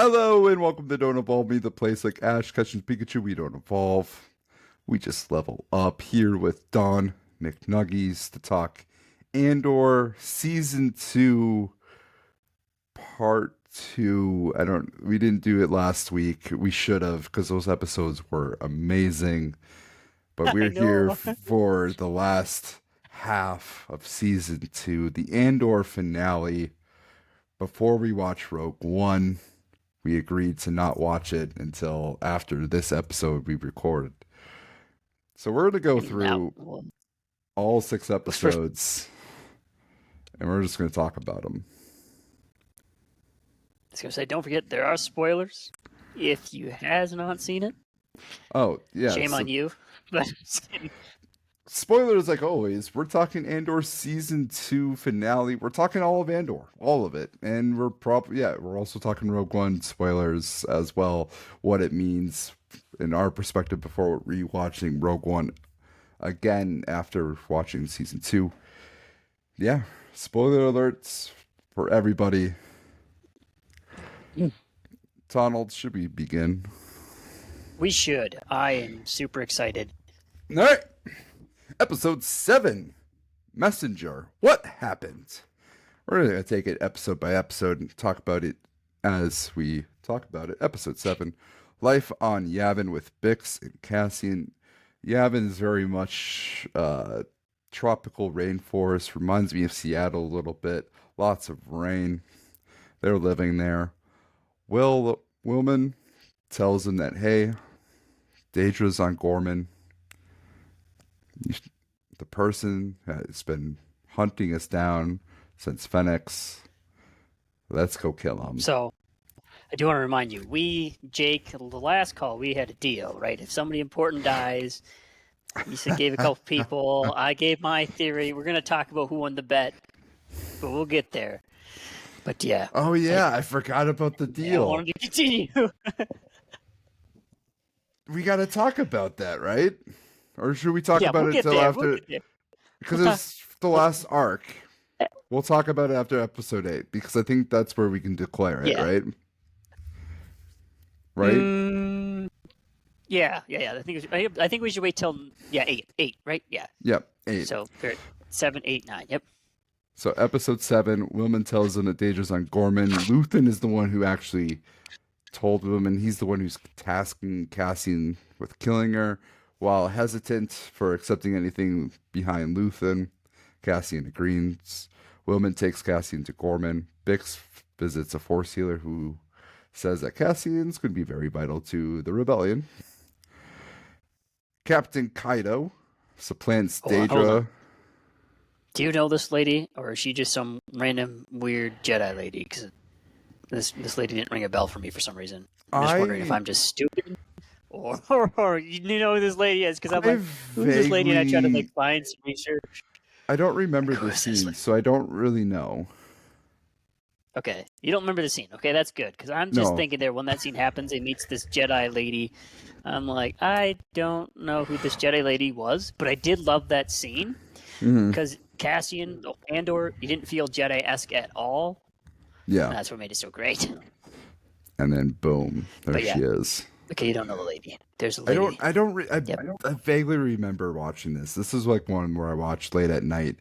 Hello and welcome to Don't Evolve Me, the place like Ash catching Pikachu. We don't evolve. We just level up here with Don McNuggies to talk Andor Season 2, Part 2. We didn't do it last week. We should have because those episodes were amazing. But I we're here know. for the last half of Season 2, the Andor finale. Before we watch Rogue One, we agreed to not watch it until after this episode we recorded. So we're going to go Now, through well, all 6 first, episodes and we're just going to talk about them. I was gonna say, don't forget there are spoilers. If you has not seen it, Oh, yeah. shame on you. But Spoilers like always. We're talking Andor Season 2 finale. We're talking all of Andor, all of it. And we're also talking Rogue One spoilers as well, what it means in our perspective before rewatching Rogue One again after watching Season 2. Yeah, spoiler alerts for everybody. Donald, should we begin? we should. I am super excited. All right. Episode 7, Messenger. What happened? We're going to take it episode by episode and talk about it as we talk about it. Episode 7, Life on Yavin with Bix and Cassian. Yavin is very much tropical rainforest. Reminds me of Seattle a little bit. Lots of rain. They're living there. Willman tells him that, hey, Daedra's on Gorman. The person has been hunting us down since Phoenix. Let's go kill him. So, I do want to remind you, Jake, the last call, we had a deal, right? If somebody important dies, you said gave a couple people. I gave my theory. We're going to talk about who won the bet, but we'll get there. But yeah. Oh, yeah, I forgot about the deal. I wanted to continue. We got to talk about that, right? Or should we talk about we'll it get till there. after? We'll get there. Because it's the last arc. We'll talk about it after episode 8 because I think that's where we can declare it, Yeah. right? Right? Yeah. I think we should wait till eight, right? Yeah. Yep, 8. So we're at 7, 8, 9. Yep. So episode 7, Willman tells him that Daedra's on Gorman. Luthen is the one who actually told Willman. He's the one who's tasking Cassian with killing her. While hesitant for accepting anything behind Luthen, Cassian agrees. Willman takes Cassian to Gorman. Bix visits a force healer who says that Cassian's going to be very vital to the rebellion. Captain Kaido supplants Hold Daedra. on. Do you know this lady, or is she just some random weird Jedi lady? Because this lady didn't ring a bell for me for some reason. I'm just wondering if I'm just stupid, or you know who this lady is? Because I'm like, who's this lady? And I try to find some research. I don't remember the scene, so I don't really know. Okay, you don't remember the scene. Okay, that's good, because I'm just thinking there when that scene happens, he meets this Jedi lady. I'm like, I don't know who this Jedi lady was, but I did love that scene because Cassian, Andor, he didn't feel Jedi-esque at all. Yeah, and that's what made it so great. And then boom, there she is. Okay, you don't know the lady. There's a lady. I vaguely remember watching this. This is like one where I watched late at night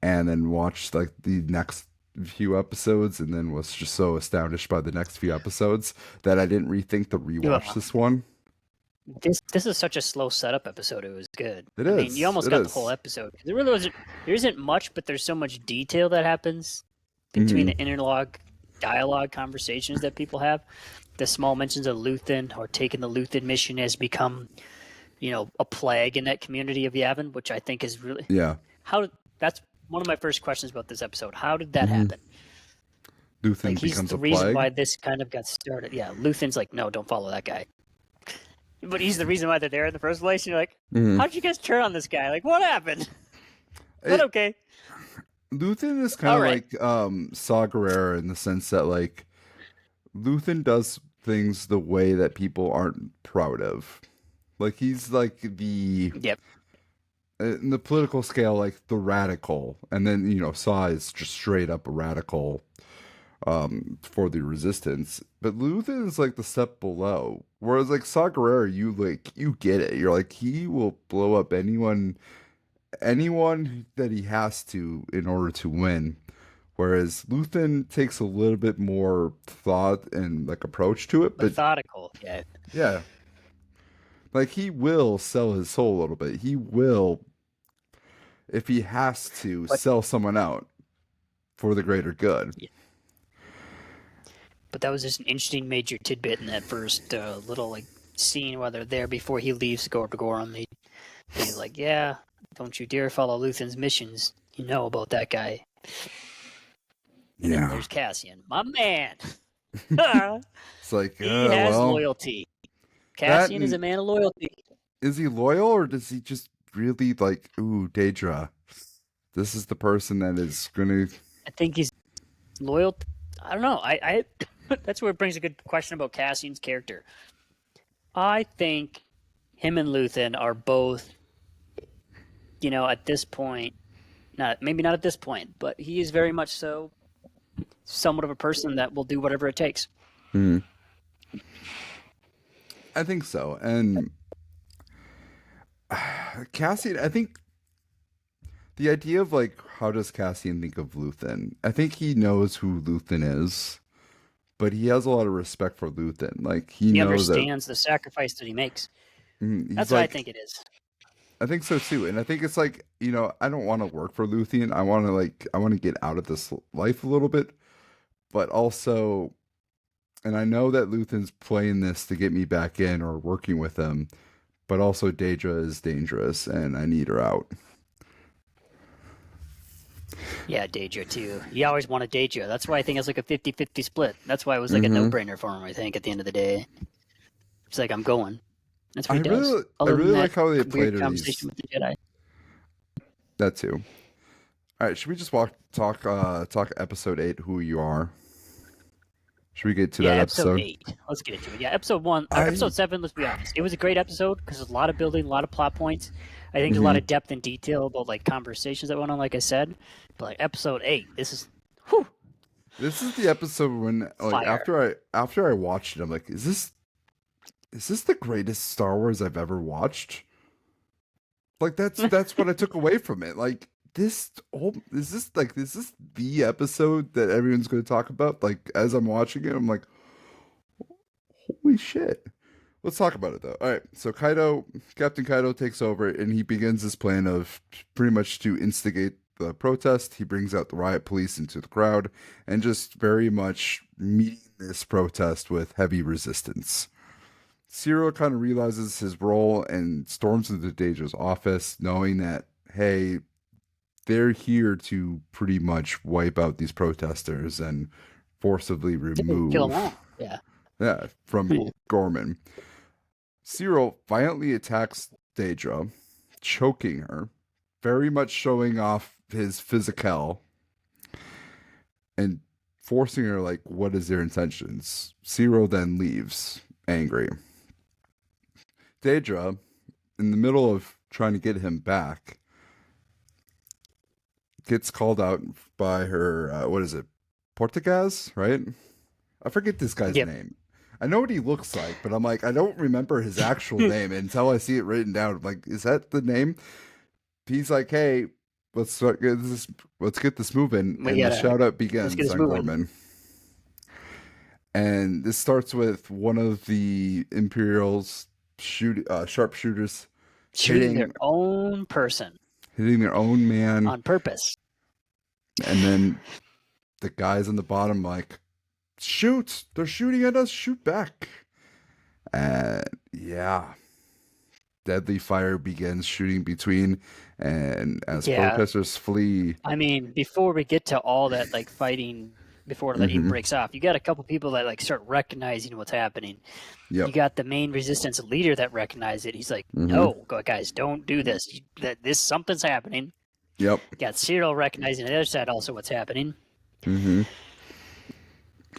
and then watched like the next few episodes and then was just so astonished by the next few episode that I didn't rethink to rewatch this one. This is such a slow setup episode. It was good. It is. I mean, you almost got the whole episode. There really wasn't. There isn't much, but there's so much detail that happens between the dialogue conversations that people have. The small mentions of Luthen or taking the Luthen mission has become, a plague in that community of Yavin, which I think is really that's one of my first questions about this episode. How did that happen? Luthen becomes a plague. He's the reason why this kind of got started. Yeah, Luthen's like, no, don't follow that guy. But he's the reason why they're there in the first place. And you're like, how'd you guys turn on this guy? Like, what happened? But okay. Luthen is kind of like Saw Gerrera in the sense that like Luthen does things the way that people aren't proud of. Like he's like the in the political scale, like the radical, and then Saw is just straight up a radical for the resistance. But Luthen is like the step below. Whereas like Saw Gerrera, you get it. You're like he will blow up anyone that he has to in order to win. Whereas Luthen takes a little bit more thought and like approach to it, but Methodical. Yeah. yeah, like he will sell his soul a little bit. He will, if he has to, But sell someone out for the greater good. yeah. But that was just an interesting major tidbit in that first little like scene while they're there before he leaves to go to Gorham. He's like, "Yeah, don't you dare follow Luthen's missions. You know about that guy." And then Yeah, there's Cassian, my man. it's like, He has well, loyalty. that Cassian is a man of loyalty. is he loyal or does he just really like, ooh, Daedra? This is the person that is gonna. I think he's loyal. I don't know. I that's where it brings a good question about Cassian's character. I think him and Luthen are both, at this point, maybe not at this point, but he is very much so somewhat of a person that will do whatever it takes. Hmm. I think so, and Cassian. I think the idea of like how does Cassian think of Luthen? I think he knows who Luthen is, but he has a lot of respect for Luthen. Like he He knows that understands the sacrifice that he makes. he's That's what I like. think it is. I think so too, and I think it's like I don't want to work for Luthen. I want to get out of this life a little bit, but also, and I know that Luthen's playing this to get me back in or working with him, but also Daedra is dangerous, and I need her out. Yeah, Daedra too. He always wanted Daedra. That's why I think it's like a 50-50 split. That's why it was like a Hmm. no-brainer for him, I think, at the end of the day. It's like, I'm going. That's what I he does. really, I Other than really that like how they played weird her conversation with the Jedi. that too. All right, should we just talk episode 8? Who you are? Should we get to Yeah, that episode episode? 8. Let's get into it. Yeah, episode 1, or I. episode 7, let's be honest. It was a great episode because there's a lot of building, a lot of plot points. I think a lot Mhm. of depth and detail about like conversations that went on, like I said. But like episode 8, this is whew, This is the episode when like fire. after I watched it, I'm like, is this the greatest Star Wars I've ever watched? Like that's what I took away from it. Like is this the episode that everyone's going to talk about? Like as I'm watching it, I'm like, holy shit. Let's talk about it though. All right, so Captain Kaido takes over and he begins his plan of pretty much to instigate the protest. He brings out the riot police into the crowd and just very much meeting this protest with heavy resistance. Cyril kind of realizes his role and storms into Daedra's office, knowing that, hey, they're here to pretty much wipe out these protesters and forcibly Kill them remove, all. Yeah. from Gorman. Cyril violently attacks Daedra, choking her, very much showing off his physical and forcing her, like, what is their intentions? Cyril then leaves, angry. Daedra, in the middle of trying to get him back, gets called out by her, what is it, Portuguese, right? I forget this guy's Yep. name. I know what he looks like, but I'm like, I don't remember his actual name until I see it written down. I'm like, is that the name? He's like, hey, let's get this moving, and the shout out begins get this on moving. Gorman. And this starts with one of the Imperial's sharpshooters Shooting hitting their own person their own man, on purpose. and then the guys on the bottom like, shoot! They're shooting at us! Shoot back! And yeah, deadly fire begins shooting between, and as Yeah. protesters flee. I mean, before we get to all that like fighting, before that even Mhm. breaks off, you got a couple people that like start recognizing what's happening. Yep. You got the main resistance leader that recognized it. He's like, Mhm. "No, guys, don't do this. Something's happening." Yep. You got Cyril recognizing the other side also what's happening. Mm-hmm.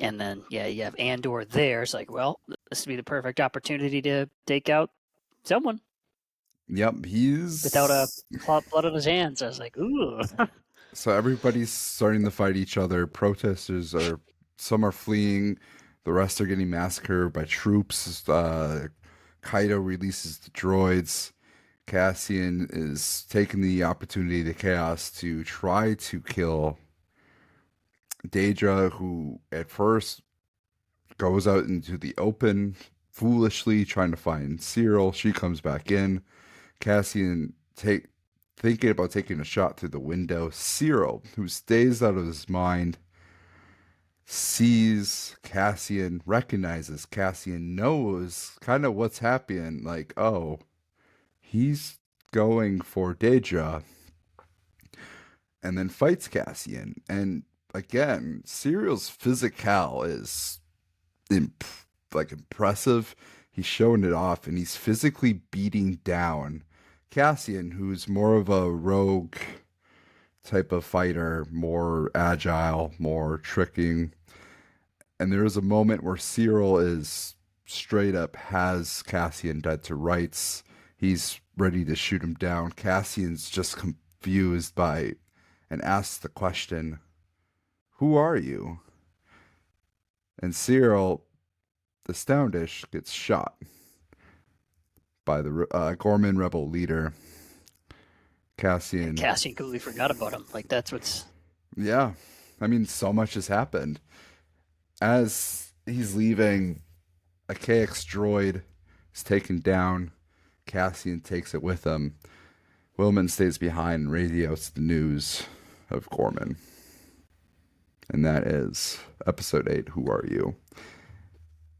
And then, yeah, you have Andor there. It's like, well, this would be the perfect opportunity to take out someone Yep. He's without a blood on his hands. I was like, ooh. So everybody's starting to fight each other. Protesters are some are fleeing, the rest are getting massacred by troops. Kaido releases the droids. Cassian is taking the opportunity to chaos to try to kill Daedra, who at first goes out into the open foolishly trying to find Cyril. She comes back in. Cassian thinking about taking a shot through the window. Cyril, who stays out of his mind, sees Cassian, recognizes Cassian, knows kind of what's happening. Like, oh, he's going for Daedra, and then fights Cassian. And again, Cyril's physical is imp- impressive. He's showing it off, and he's physically beating down Cassian, who's more of a rogue type of fighter, more agile, more tricking. And there is a moment where Cyril is straight up has Cassian dead to rights. He's ready to shoot him down. Cassian's just confused by and asks the question, "Who are you?" And Cyril, astounded, gets shot by the Gorman rebel leader. And Cassian, Cassian completely forgot about him. Like that's what's yeah, I mean, so much has happened. As he's leaving, a KX droid is taken down. Cassian takes it with him. Willman stays behind and radios the news of Gorman. And that is episode 8, Who Are You?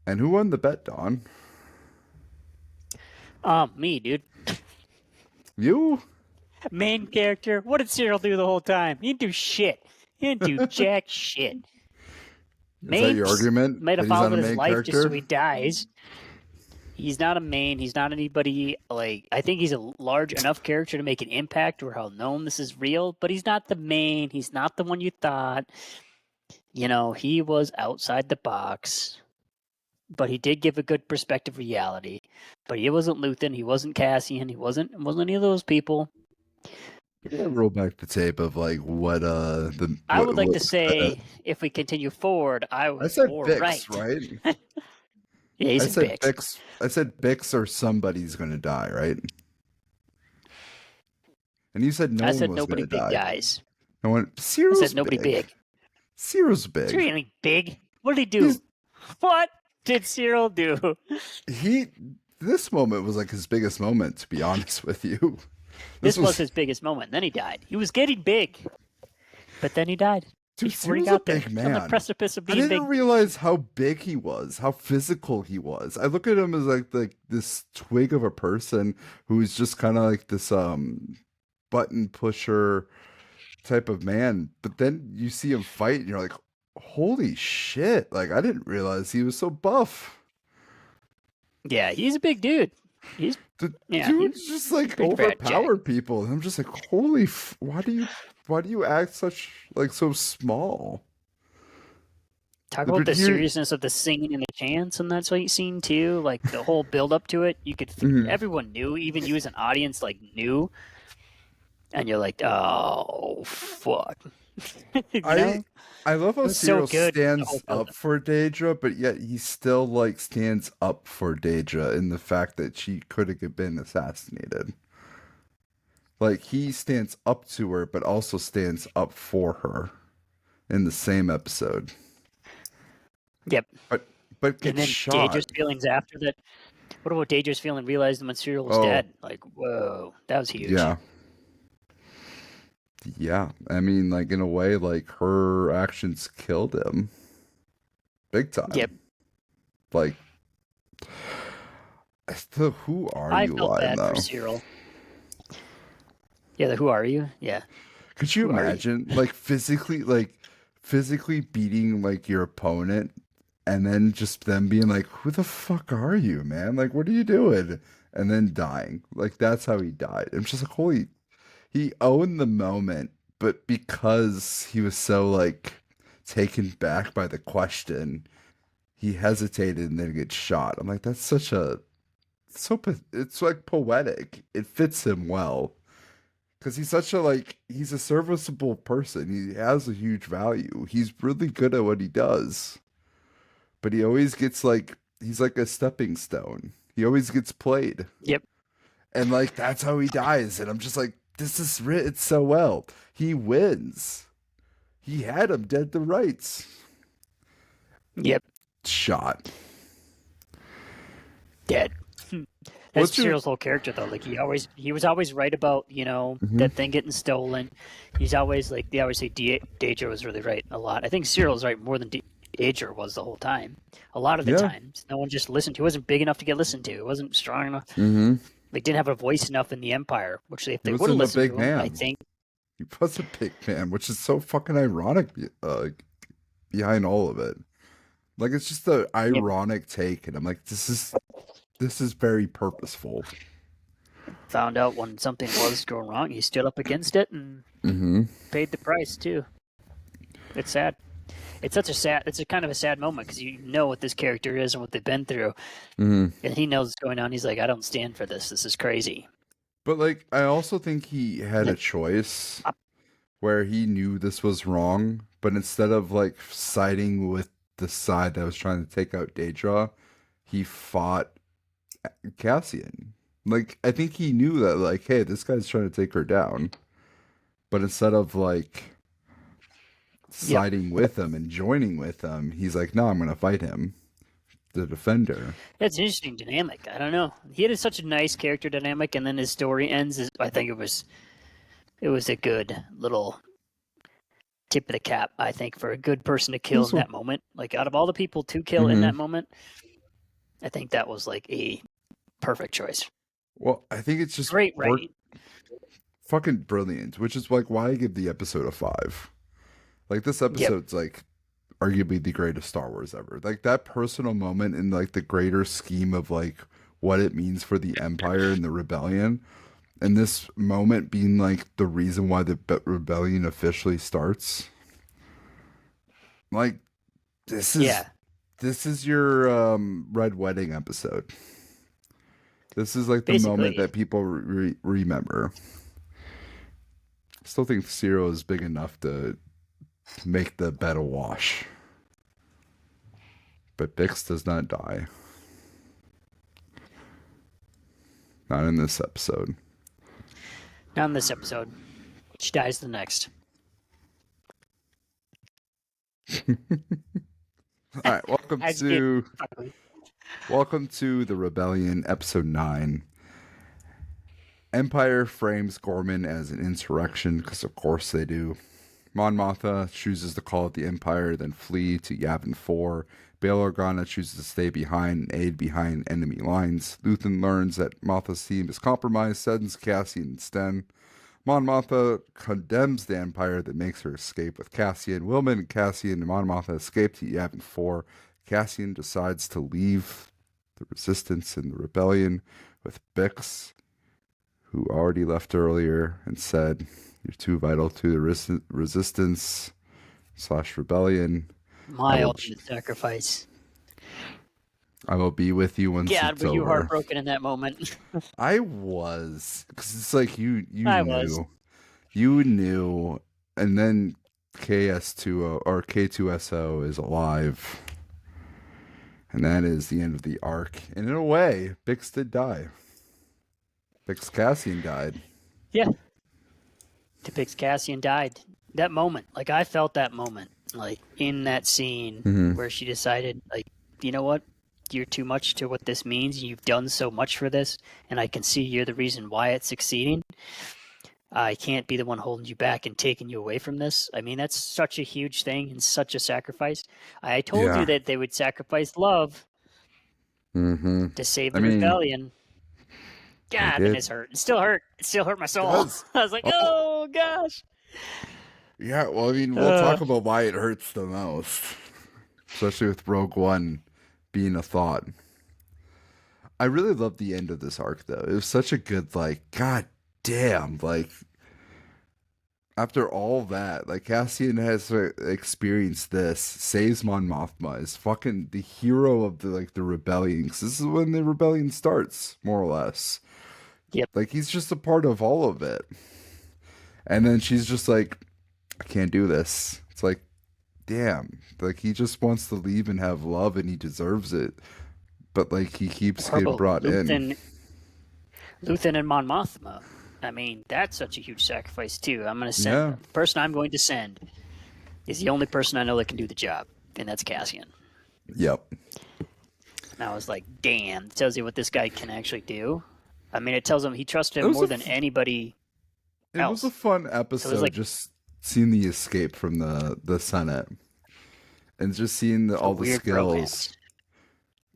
And who won the bet, Don? me, dude. You? Main character. What did Cyril do the whole time? He didn't do shit. He didn't do jack shit. Is that your argument? Might have That he's not followed a his main life just so character? he dies. He's not a main. He's not anybody like. I think he's a large enough character to make an impact or how known this is real. But he's not the main. He's not the one you thought. You know, he was outside the box, but he did give a good perspective of reality. But he wasn't Luthen. He wasn't Cassian. He wasn't any of those people. Yeah, roll back the tape of like what I would like what to say, if we continue forward, I I was said more Bix, right. right? Yeah, he's I in said Bix. Bix. I said Bix or somebody's gonna die, right? And you said no I one said was nobody gonna big die. dies. No one. I Cyril's said nobody big. big. Cyril's Cyril big. ain't big. What did he do? He's, What did Cyril do? he. This moment was like his biggest moment, to be honest with you. This was his biggest moment. Then he died. He was getting big, but then he died. Dude, Before he Cyril's a got there, big on the man. precipice of I being didn't big. realize how big he was, how physical he was. I look at him as like this twig of a person who's just kind of like this button pusher type of man. But then you see him fight, and you're like, holy shit! Like I didn't realize he was so buff. Yeah, he's a big dude. He's The yeah, dude's just like big fat overpowered people. And I'm just like, holy, why do you act such like so small? talk But about the here- seriousness of the singing and the chants and that scene too. Like the whole build up to it, you could Mhm. everyone knew, even you as an audience, like knew, and you're like, oh fuck. You know? I love how It was so Cyril good, the whole stands build-up. up for Daedra, but yet he still like stands up for Daedra in the fact that she could have been assassinated. Like he stands up to her, but also stands up for her in the same episode. Yep. But And gets then shot. Daedra's feelings after that. What about Daedra's feeling realizing when Cyril was Oh. dead? Like, whoa, that was huge. Yeah. Yeah. I mean, like in a way, like her actions killed him. Big time. Yep. Like the who are I you felt line bad though? for Cyril. Yeah, the who are you? Yeah. Could you Who are you? imagine like physically beating like your opponent and then just them being like, who the fuck are you, man? Like what are you doing? And then dying. Like that's how he died. I'm just like, holy, he owned the moment, but because he was so like taken back by the question, he hesitated and then gets shot. I'm like, that's such a it's like poetic. It fits him well. Because he's such a he's a serviceable person. He has a huge value. He's really good at what he does, but he always gets he's like a stepping stone. He always gets played, Yep. and that's how he dies. And I'm just like, this is written so well. He wins. He had him dead to rights. Yep. Shot. Dead. That's What's your? Cyril's whole character though. Like he was always right about, that thing getting stolen. He's always they always say Daedra was really right a lot. I think Cyril's right more than Daedra was the whole time. A lot of the times. No one just listened to. He wasn't big enough to get listened to. He wasn't strong enough. Mm-hmm. They didn't have a voice enough in the Empire, which if they He would have wasn't a listened big to him, man. I think. He was a big man, which is so fucking ironic behind all of it. It's just the ironic take, and I'm like, this is very purposeful. Found out when something was going wrong, he stood up against it and paid the price too. It's sad. It's a kind of a sad moment because you know what this character is and what they've been through, and he knows what's going on. He's like, I don't stand for this. This is crazy. But I also think he had a choice where he knew this was wrong, but instead of siding with the side that was trying to take out Daedra, he fought Cassian. I think he knew that hey, this guy's trying to take her down. But instead of siding with him and joining with him, he's like, no, I'm gonna fight him. The defender. That's an interesting dynamic. I don't know. He had such a nice character dynamic, and then his story ends. I think it was a good little tip of the cap. I think for a good person to kill in that moment, out of all the people to kill in that moment, I think that was a perfect choice. Well, I think it's just great writing, fucking brilliant. Which is why I give the episode a 5. This episode's arguably the greatest Star Wars ever. That personal moment in the greater scheme of what it means for the Empire and the Rebellion, and this moment being the reason why the rebellion officially starts. This is your Red Wedding episode. This is the moment that people remember. I still think Cyril is big enough to make the bed awash. But Bix does not die. Not in this episode. Not in this episode. She dies the next. All right, welcome to the Rebellion, episode 9. Empire frames Gorman as an insurrection, because of course they do. Mon Mothma chooses to call it the Empire, then flee to Yavin 4. Bail Organa chooses to stay behind and aid behind enemy lines. Luthen learns that Mothma's team is compromised, sends Cassian and Sten. Mon Mothma condemns the Empire that makes her escape with Cassian. Wilman and Cassian and Mon Mothma escape to Yavin 4. Cassian decides to leave the Resistance and the Rebellion with Bix, who already left earlier and said, you're too vital to the Resistance / Rebellion. My ultimate sacrifice. I will be with you once God, it's were you over. heartbroken in that moment? I was, because it's you I knew. was. You knew, and then KS2O or K2SO is alive. And that is the end of the arc. And in a way, Bix did die. Bix Cassian died. Yeah. Bix Cassian died. That moment, I felt that moment, in that scene where she decided, you know what? You're too much to what this means. You've done so much for this, and I can see you're the reason why it's succeeding. I can't be the one holding you back and taking you away from this. I mean, that's such a huge thing and such a sacrifice. I told you that they would sacrifice love to save the rebellion. God, and it's hurt. It still hurt. It still hurt my soul. I was like, oh gosh. Yeah, well, I mean, we'll talk about why it hurts the most, especially with Rogue One being a thought. I really loved the end of this arc, though. It was such a good, god damn, after all that, Cassian has experienced this, saves Mon Mothma, is fucking the hero of the rebellion, 'cause this is when the rebellion starts, more or less. Yep. He's just a part of all of it. And then she's just like, I can't do this. It's like, damn. Like, he just wants to leave and have love and he deserves it. But, like, he keeps Or getting about brought in. Luthen and Mon Mothma. I mean, that's such a huge sacrifice too. I'm going to send Yeah. the person I'm going to send is the only person I know that can do the job, and that's Cassian. Yep. And I was like, damn, it tells you what this guy can actually do. I mean, it tells him he trusted It him was more than anybody it was a else. fun So it was episode like just seeing the escape from the Senate and just seeing a all the weird skills romance.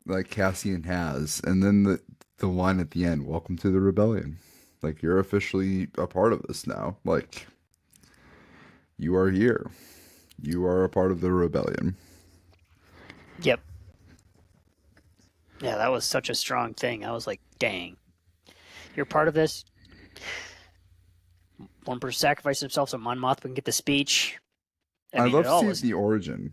like Cassian has, and then the line at the end, "Welcome to the rebellion." Like, you're officially a part of this now. Like, you are here. You are a part of the rebellion. Yep. Yeah, that was such a strong thing. I was like, dang, you're part of this. One person sacrificed himself so Mon Mothma can get the speech. I I mean, it love all seeing was the origin.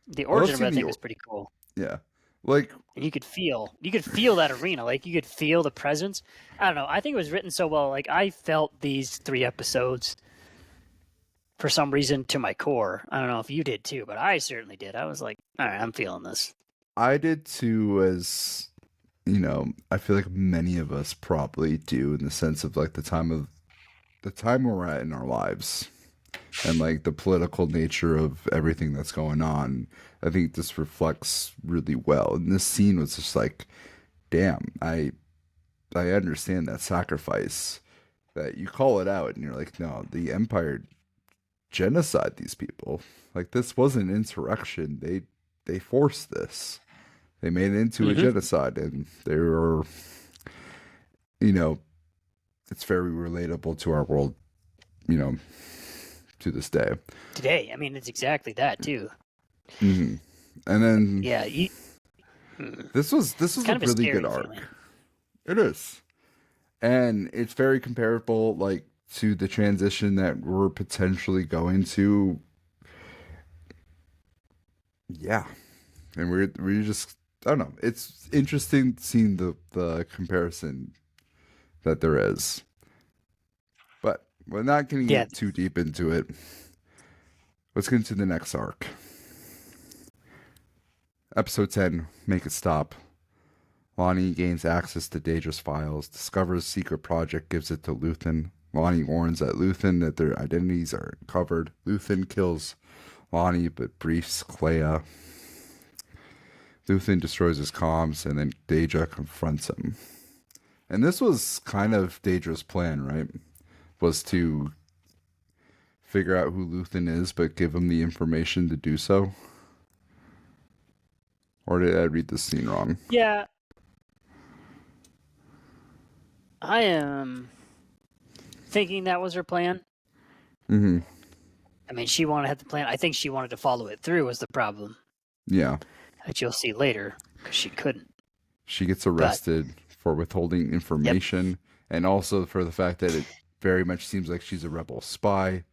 the I love origin of it. seeing I think was pretty cool. yeah, like And you could feel that arena. Like you could feel the presence. I don't know. I think it was written so well. Like I felt these 3 episodes for some reason to my core. I don't know if you did too, but I certainly did. I was like, all right, I'm feeling this. I did too. As you know, I feel like many of us probably do in the sense of like the time we're at in our lives and like the political nature of everything that's going on. I think this reflects really well. And this scene was just like, damn, I understand that sacrifice. That you call it out and you're like, no, the Empire genocide these people. Like, this wasn't insurrection. They forced this. They made it into a Mm-hmm. genocide, and they were, you know, it's very relatable to our world, you know, to this day. Today, I mean, it's exactly that too. hmm And then Yeah, this it's was a kind of a really good scary arc. feeling. It is, and it's very comparable, like to the transition that we're potentially going to. Yeah, and we're just, I don't know. It's interesting seeing the comparison that there is, but we're not going to Yeah, get too deep into it. Let's get into the next arc. Episode 10, Make It Stop. Lonnie gains access to Daedra's files, discovers secret project, gives it to Luthen. Lonnie warns that Luthen that their identities are covered. Luthen kills Lonnie but briefs Clea. Luthen destroys his comms, and then Daedra confronts him. And this was kind of Daedra's plan, right? Was to figure out who Luthen is, but give him the information to do so. Or did I read this scene wrong? yeah. I am thinking that was her plan. Mm-hmm. I mean, she wanted to have the plan. I think she wanted to follow it through was the problem, Yeah. which you'll see later, because she couldn't. She gets But, arrested for withholding information, and also for the fact that it very much seems like she's a rebel spy.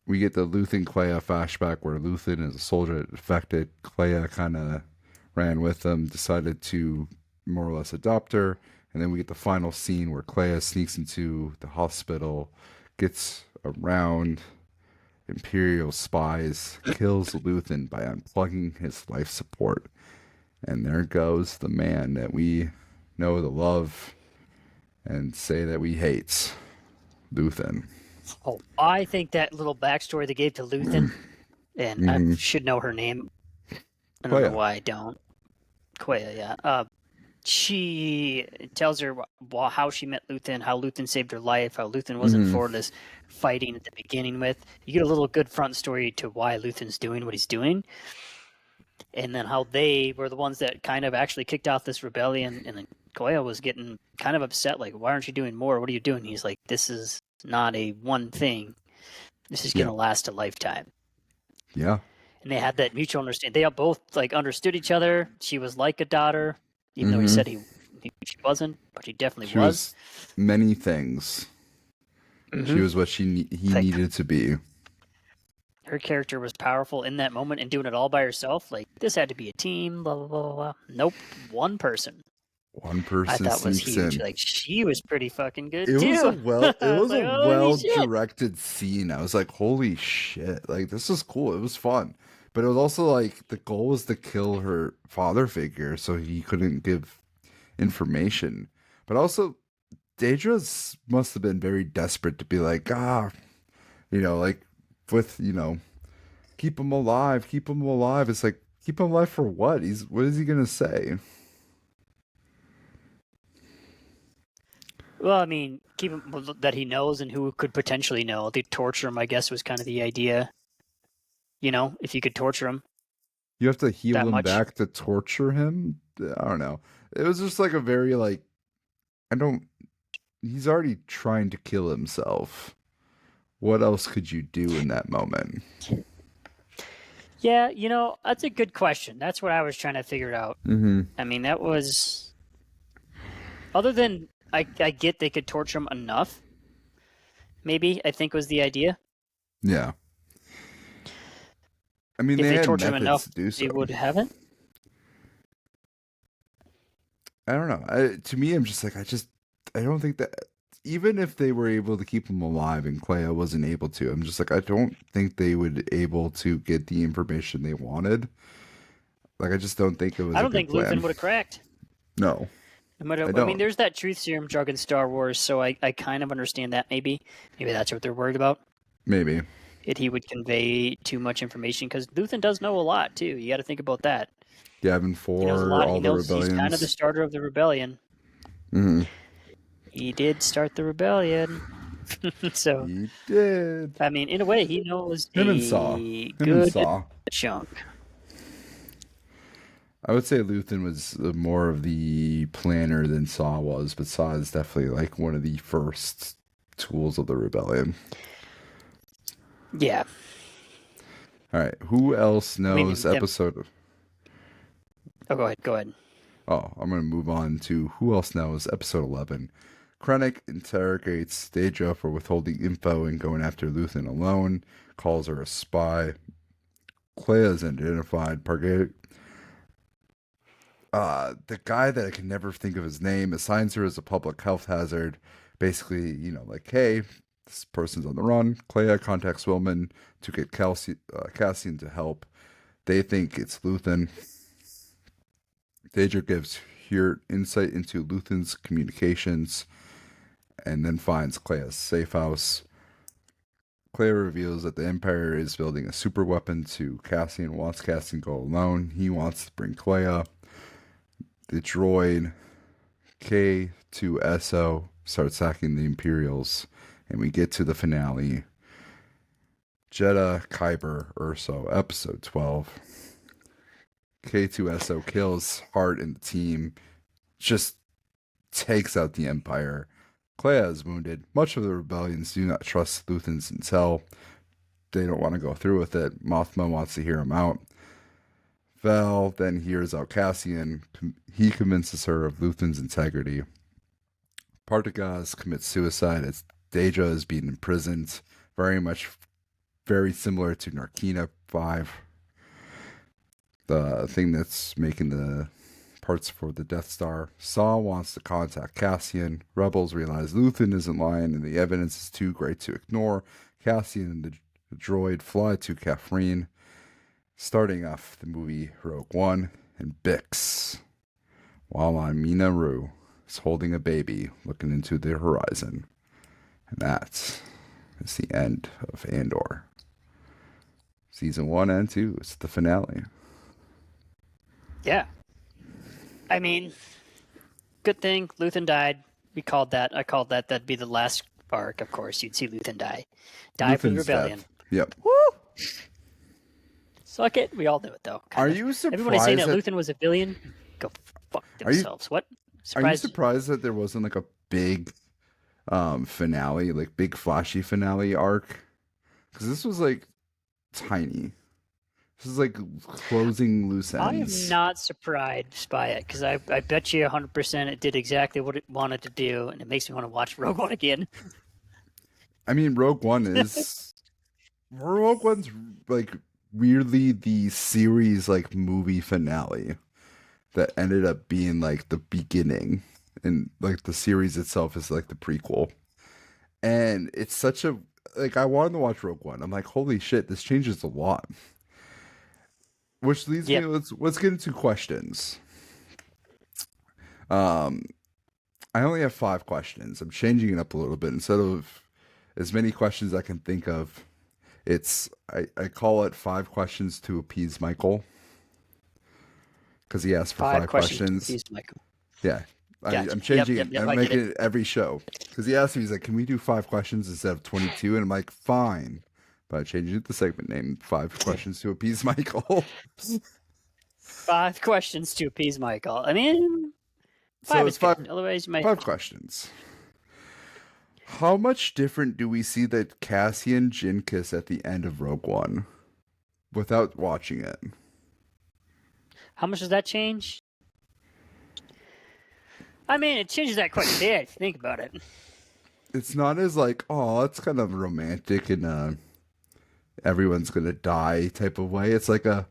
We get the Luthen Clea flashback where Luthen is a soldier that defected. Clea kind of ran with them, decided to more or less adopt her. And then we get the final scene where Clea sneaks into the hospital, gets around Imperial spies, kills Luthen by unplugging his life support. And there goes the man that we know to love and say that we hate, Luthen. oh, I think that little backstory they gave to Luthen, and I Mm-hmm. should know her name. I don't know Clea. why I don't. Quea, yeah. She tells her how she met Luthen, how Luthen saved her life, how Luthen wasn't Mm-hmm. for this fighting at the beginning with. You get a little good front story to why Luthen's doing what he's doing, and then how they were the ones that kind of actually kicked off this rebellion, and then Goya was getting kind of upset, like, why aren't you doing more? What are you doing? He's like, this is not a one thing. This is going Yeah. to last a lifetime. Yeah. And they had that mutual understanding. They all both like understood each other. She was like a daughter, even though he Mm-hmm. said she wasn't, but she definitely She was many things. Mm-hmm. She was what he Like, needed to be. her character was powerful in that moment and doing it all by herself. Like, this had to be a team, blah, blah, blah, blah. Nope, one person. one I person thought was sneaks huge. in. Like she was pretty fucking good It was a too. well it I was was a like, holy well shit. directed scene. I was like, holy shit. Like this is cool. It was fun. But it was also like the goal was to kill her father figure so he couldn't give information. But also Daedra must have been very desperate to be like, like with, keep him alive, keep him alive. It's like, keep him alive for what? What is he gonna say? Well, I mean, keep him that he knows and who could potentially know. They torture him, I guess, was kind of the idea. If you could torture him You have to heal that him much. back to torture him? I don't know. It was just like a very like I don't he's already trying to kill himself. What else could you do in that moment? Yeah, that's a good question. That's what I was trying to figure out. Mm-hmm. I mean, that was other than I get they could torture him enough. Maybe I think was the idea. Yeah. I mean, If they they had torture him enough, methods to do so. they would have it. I don't know. To me, I'm just like, I don't think that, even if they were able to keep him alive and Clea wasn't able to, I'm just like, I don't think they would able to get the information they wanted. Like, I just don't think it was I a don't good think Luthen plan. would have cracked. No, I I mean, don't. there's that truth serum drug in Star Wars, so I kind of understand that maybe. Maybe that's what they're worried about. Maybe. That he would convey too much information because Luthen does know a lot too. You got to think about that. Gavin He knows a 4, lot. He all the knows he's kind of the rebellions. starter of the rebellion. Mm-hmm. He did start the rebellion, so He did. I mean, in a way, he knows Him and Saw. a Him and good Saw. chunk. I would say Luthen was more of the planner than Saw was, but Saw is definitely like one of the first tools of the rebellion. Yeah, All right, who else I knows mean, them. episode? Oh, go ahead. Go ahead. Oh, I'm going to move on to who else knows episode 11. Krennic interrogates Deja for withholding info and going after Luthen alone, calls her a spy. Clea is identified. The guy that I can never think of his name assigns her as a public health hazard. Basically, like, hey, this person's on the run. Clea contacts Wilman to get Cassian to help. They think it's Luthen. Deja gives here insight into Luthen's communications and then finds Clea's safe house. Clea reveals that the Empire is building a super weapon to Cassian, wants Cassian to go alone. He wants to bring Clea. The droid K2SO starts hacking the Imperials, and we get to the finale. Jedha Kyber Urso, episode 12. K2SO kills Hart and the team, just takes out the Empire. Clea is wounded. Much of the rebellions do not trust Luthen's intel. They don't want to go through with it. Mothma wants to hear him out. Val then hears out Cassian. He convinces her of Luthen's integrity. Partagaz commits suicide as Deja is being imprisoned. Very similar to Narkina 5. The thing that's making the parts for the Death Star. Saw wants to contact Cassian. Rebels realize Luthen isn't lying and the evidence is too great to ignore. Cassian and the droid fly to Kafrene, starting off the movie Rogue One, and Bix, while on Minaru, is holding a baby looking into the horizon. And that is the end of Andor. Season 1 and 2 is the finale. Yeah. I mean, good thing Luthen died. We called that. I called that. That'd be the last arc. Of course, you'd see Luthen die. Die for the Luthen's rebellion. death. Yep. Woo! Suck it. We all knew it though. Are you surprised? Everybody's saying that Luthen was a villain. Go fuck themselves. What? Are you surprised that there wasn't like a big finale, like big flashy finale arc? Because this was like tiny. This is like closing loose I am ends. not surprised by it because I bet you 100% it did exactly what it wanted to do, and it makes me want to watch Rogue One again. I mean, Rogue One's like weirdly the series like movie finale. that ended up being like the beginning, and like the series itself is like the prequel. And it's such a like I wanted to watch Rogue One. I'm like, holy shit, this changes a lot. Which leads me, Yep. let's get into questions. Um, I only have 5 questions. I'm changing it up a little bit. Instead of as many questions I can think of, I call it 5 questions to appease Michael because he asked for 5 questions to questions. appease Michael. Yeah, Gotcha. I'm changing it. Yep. I'm I get making it. it every show because he asked me. He's like, "Can we do 5 questions instead of 22?" And I'm like, "Fine." But I changed it to segment name 5 questions to appease Michael. 5 questions to appease Michael. I mean, So five it's is five good. Otherwise, you might. 5 questions. How much different do we see that Cassian Jin kiss at the end of Rogue One without watching it? How much does that change? I mean, it changes that quite a bit if you think about it. It's not as like, oh, it's kind of romantic and everyone's gonna die type of way. It's like a,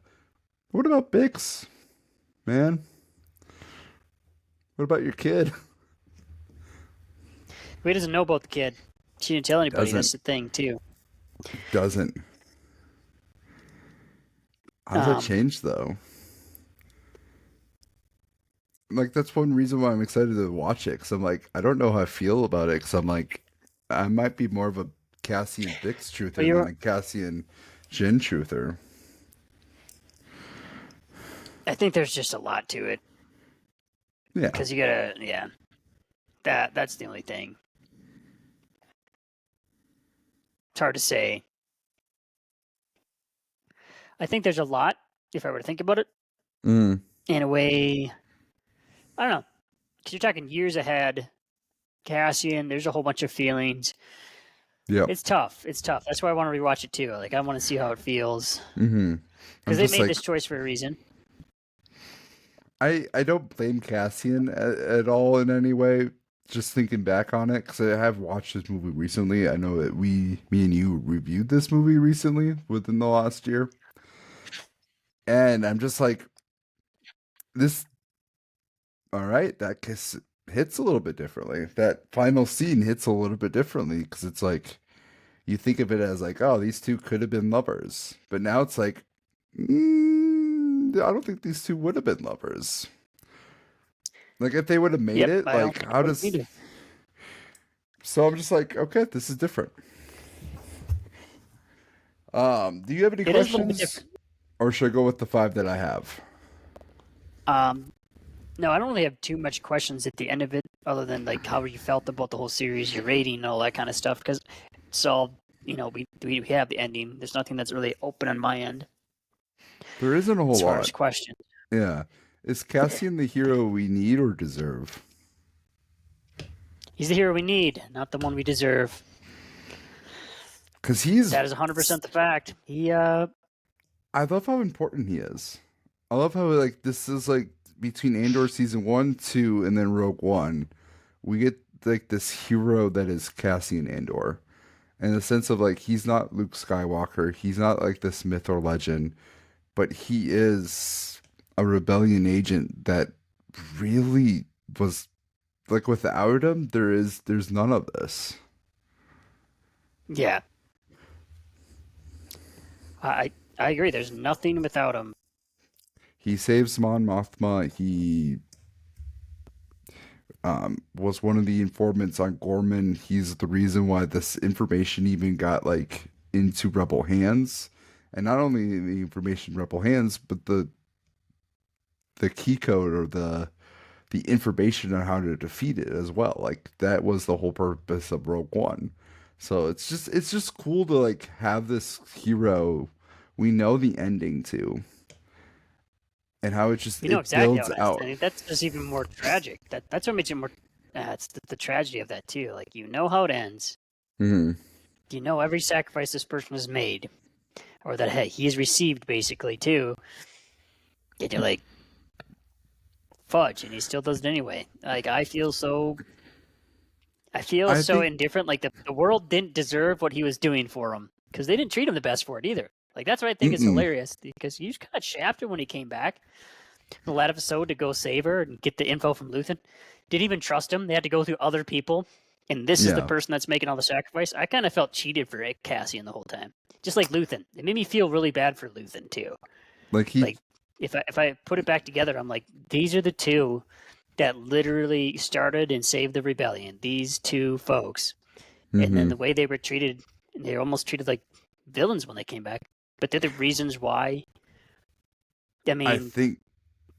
what about Bix, man? What about your kid? He doesn't know about the kid. She didn't tell anybody. That's Doesn't the thing, too. doesn't. How does that Um, change though? Like that's one reason why I'm excited to watch it. Cause I'm like, I don't know how I feel about it. Cause I'm like, I might be more of a Cassian Bix but truther than you're. a Cassian Jin truther. I think there's just a lot to it Yeah. because you gotta. Yeah. That's the only thing. It's hard to say. I think there's a lot if I were to think about it Mm. in a way. I don't know. Because you're talking years ahead. Cassian, there's a whole bunch of feelings. Yep. It's tough. It's tough. That's why I want to rewatch it too. Like I want to see how it feels Mm-hmm. I'm because they just made like, this choice for a reason. I don't blame Cassian at all in any way. Just thinking back on it, because I have watched this movie recently. I know that me and you reviewed this movie recently within the last year, and I'm just like, this. All right, that kiss hits a little bit differently. That final scene hits a little bit differently because it's like you think of it as like, oh, these two could have been lovers, but now it's like, I don't think these two would have been lovers. Like if they would have made Yep, it, I don't like think how it would does? either. So I'm just like, okay, this is different. Do you have any It is a little bit questions, different. or should I go with the 5 that I have? No, I don't really have too much questions at the end of it, other than like how you felt about the whole series, your rating, and all that kind of stuff. Because it's all we have the ending. There's nothing that's really open on my end There isn't a whole as far as lot. questions. Yeah, is Cassian the hero we need or deserve? He's the hero we need, not the one we deserve. Because he's That is 100% the fact. I love how important he is. I love how like this is like between Andor season 1, 2, and then Rogue One, we get like this hero that is Cassian Andor. In the sense of like he's not Luke Skywalker, he's not like this myth or legend, but he is a rebellion agent that really was like without him, there's none of this. Yeah, I agree. There's nothing without him. He saves Mon Mothma. He was one of the informants on Gorman. He's the reason why this information even got like into rebel hands, and not only the information in rebel hands, but the key code or the information on how to defeat it as well. Like that was the whole purpose of Rogue One. So it's just cool to like have this hero we know the ending to, and how it just You know it exactly how builds it ends. I out. mean, that's just even more tragic. That's what makes it more. It's the tragedy of that too. Like you know how it ends. Hmm. You know every sacrifice this person has made, or that hey, he has received basically too. And you're like, fudge, and he still does it anyway. Like I feel so I think indifferent. Like the world didn't deserve what he was doing for him because they didn't treat him the best for it either. Like that's what I think is mm-mm. hilarious because you just got shafted when he came back. the last episode to go save her and get the info from Luthen. Didn't even trust him. They had to go through other people, and this is the Yeah, person that's making all the sacrifice. I kind of felt cheated for Cassian the whole time, just like Luthen. It made me feel really bad for Luthen too. like he. Like if I put it back together, I'm like, these are the two that literally started and saved the rebellion. These two folks, and then Mhm. the way they were treated, they were almost treated like villains when they came back. But they're the reasons why. I I mean, think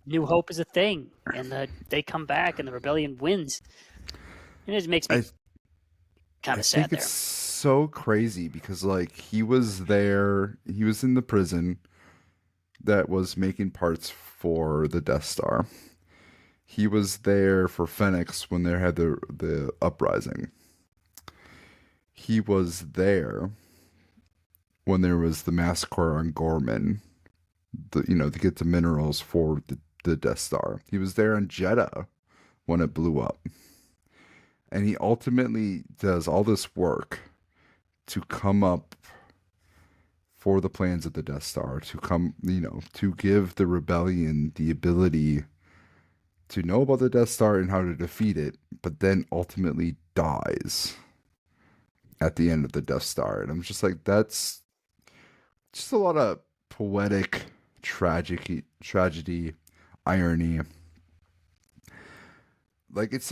New Hope is a thing, and they come back, and the rebellion wins, and it makes me I kind I of think sad it's there. so crazy because like he was there, he was in the prison that was making parts for the Death Star. He was there for Phoenix when they had the uprising. He was there when there was the massacre on Gorman, to get the minerals for the Death Star. He was there on Jeddah when it blew up. And he ultimately does all this work to come up for the plans of the Death Star, to give the rebellion the ability to know about the Death Star and how to defeat it, but then ultimately dies at the end of the Death Star. And I'm just like, that's just a lot of poetic tragedy, irony. Like it's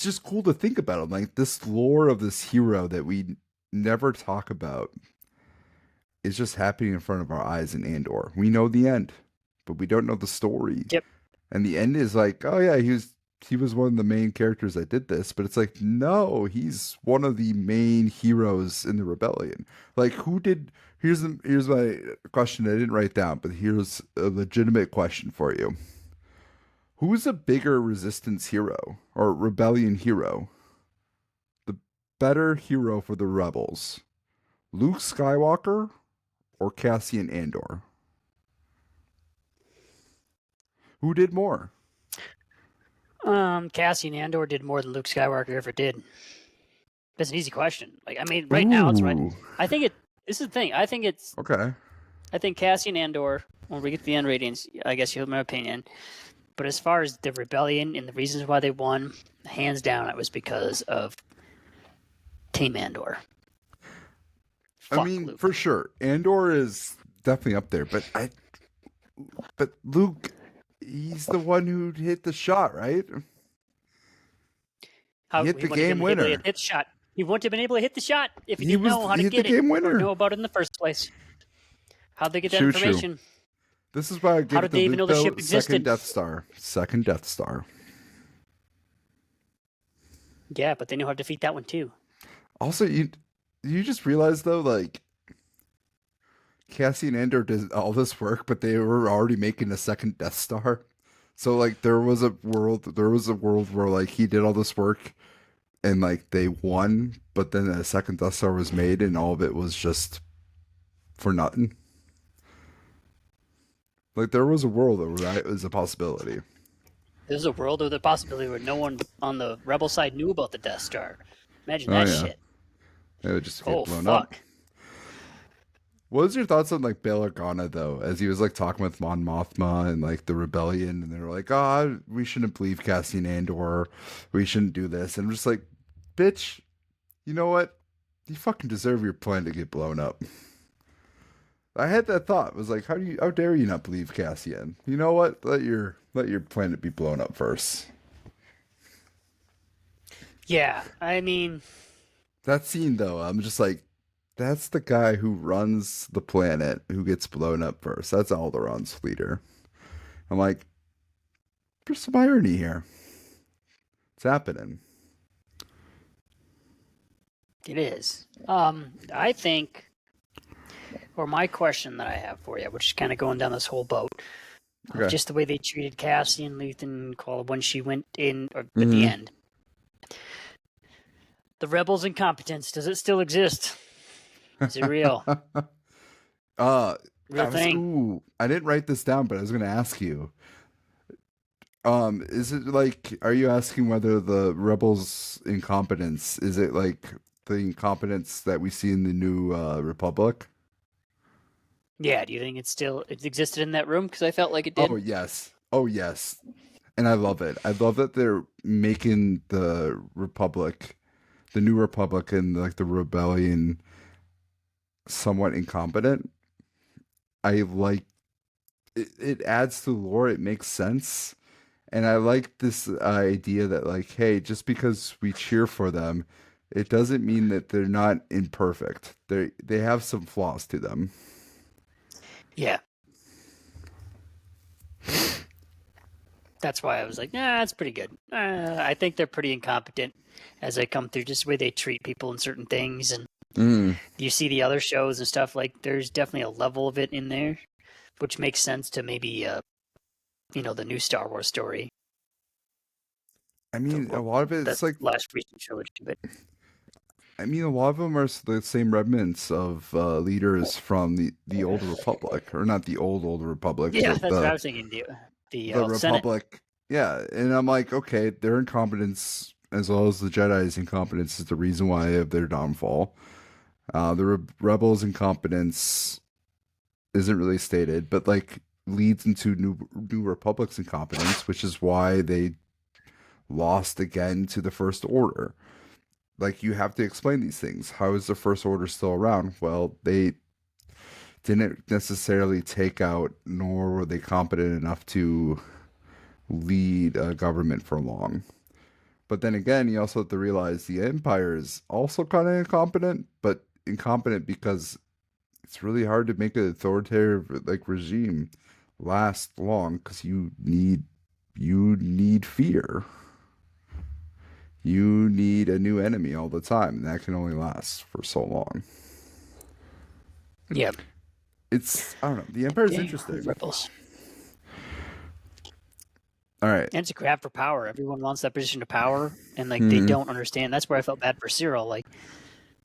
just cool to think about him. Like this lore of this hero that we never talk about is just happening in front of our eyes in Andor. We know the end, but we don't know the story. Yep. And the end is like, oh yeah, he was one of the main characters that did this, but it's like, no, he's one of the main heroes in the rebellion. Like who did here's my question I didn't write down, but here's a legitimate question for you. Who's a bigger resistance hero or rebellion hero? The better hero for the rebels? Luke Skywalker or Cassian Andor? Who did more? Cassian Andor did more than Luke Skywalker ever did. That's an easy question. Like, I mean, right now it's right. Ooh, I think it. This is the thing. okay. I think Cassian Andor. When we get to the end ratings, I guess you'll have my opinion. But as far as the rebellion and the reasons why they won, hands down, it was because of Team Andor. I Fuck mean, Luke. for sure, Andor is definitely up there, but Luke, he's the one who hit the shot, right? He How hit he the wouldn't have game been able to winner. hit the shot. He wouldn't have been able to hit the shot if he He didn't was know how he to hit the get it game or know winner. about it in the first place. How'd they get that True, true. information? This is why I How give it did to they even Luke know the though. ship existed? Second Death Star. Second Death Star. Yeah, but they knew how to defeat that one too. Also, you just realize though, like Cassie and Andor did all this work, but they were already making a second Death Star. So like there was a world where like he did all this work and like they won, but then a second Death Star was made and all of it was just for nothing. Like there was a world where that was a possibility. There's a world of the possibility where no one on the rebel side knew about the Death Star. Imagine Oh that yeah, shit. it would just get Oh blown up. fuck. What was your thoughts on like Bail Organa though, as he was like talking with Mon Mothma and like the rebellion, and they were like, "Ah, we shouldn't believe Cassian Andor, we shouldn't do this," and I'm just like, "Bitch, you know what? You fucking deserve your plan to get blown up." I had that thought. It was like, how dare you not believe Cassian? You know what? Let your planet be blown up first. Yeah, I mean, That scene though, I'm just like, that's the guy who runs the planet who gets blown up first. That's Alderaan leader. I'm like, there's some irony here. It's happening. it is. I think, or my question that I have for you, which is kind of going down this whole boat of Okay. just the way they treated Cassie and Luthen Cole when she went in, or at the Mm-hmm. end. The rebels' incompetence, does it still exist? Is it real? Real thing? I didn't write this down, but I was gonna ask you. Is it like, are you asking whether the rebels' incompetence is it like the incompetence that we see in the new Republic? Yeah, do you think it existed in that room? Because I felt like it Oh did. yes, Oh yes, and I love it. I love that they're making the Republic, the new Republic, and like the rebellion, somewhat incompetent. I like it. It adds to the lore. It makes sense, and I like this idea that like, hey, just because we cheer for them, it doesn't mean that they're not imperfect. They have some flaws to them. Yeah, that's why I was like, nah, that's pretty good. I think they're pretty incompetent as they come through, just the way they treat people and certain things. And Mm. you see the other shows and stuff, like there's definitely a level of it in there, which makes sense to maybe, the new Star Wars story. I mean, a lot of it, That it's like, last recent trilogy, but I mean, a lot of them are the same remnants of leaders from the old Republic, or not the old Republic, yeah, but that's what I was thinking. The the Senate. Republic. Yeah, and I'm like, okay, their incompetence, as well as the Jedi's incompetence, is the reason why of their downfall. The rebels' incompetence isn't really stated, but like leads into new Republic's incompetence, which is why they lost again to the First Order. Like you have to explain these things. How is the First Order still around? Well, they didn't necessarily take out, nor were they competent enough to lead a government for long. But then again, you also have to realize the Empire is also kind of incompetent, but incompetent because it's really hard to make an authoritative like regime last long because you need fear. You need a new enemy all the time, and that can only last for so long. Yeah. It's I don't know. The Empire's Dang, interesting. rebels. All right. And it's a grab for power. Everyone wants that position of power, and like they Hmm. don't understand. That's where I felt bad for Cyril. Like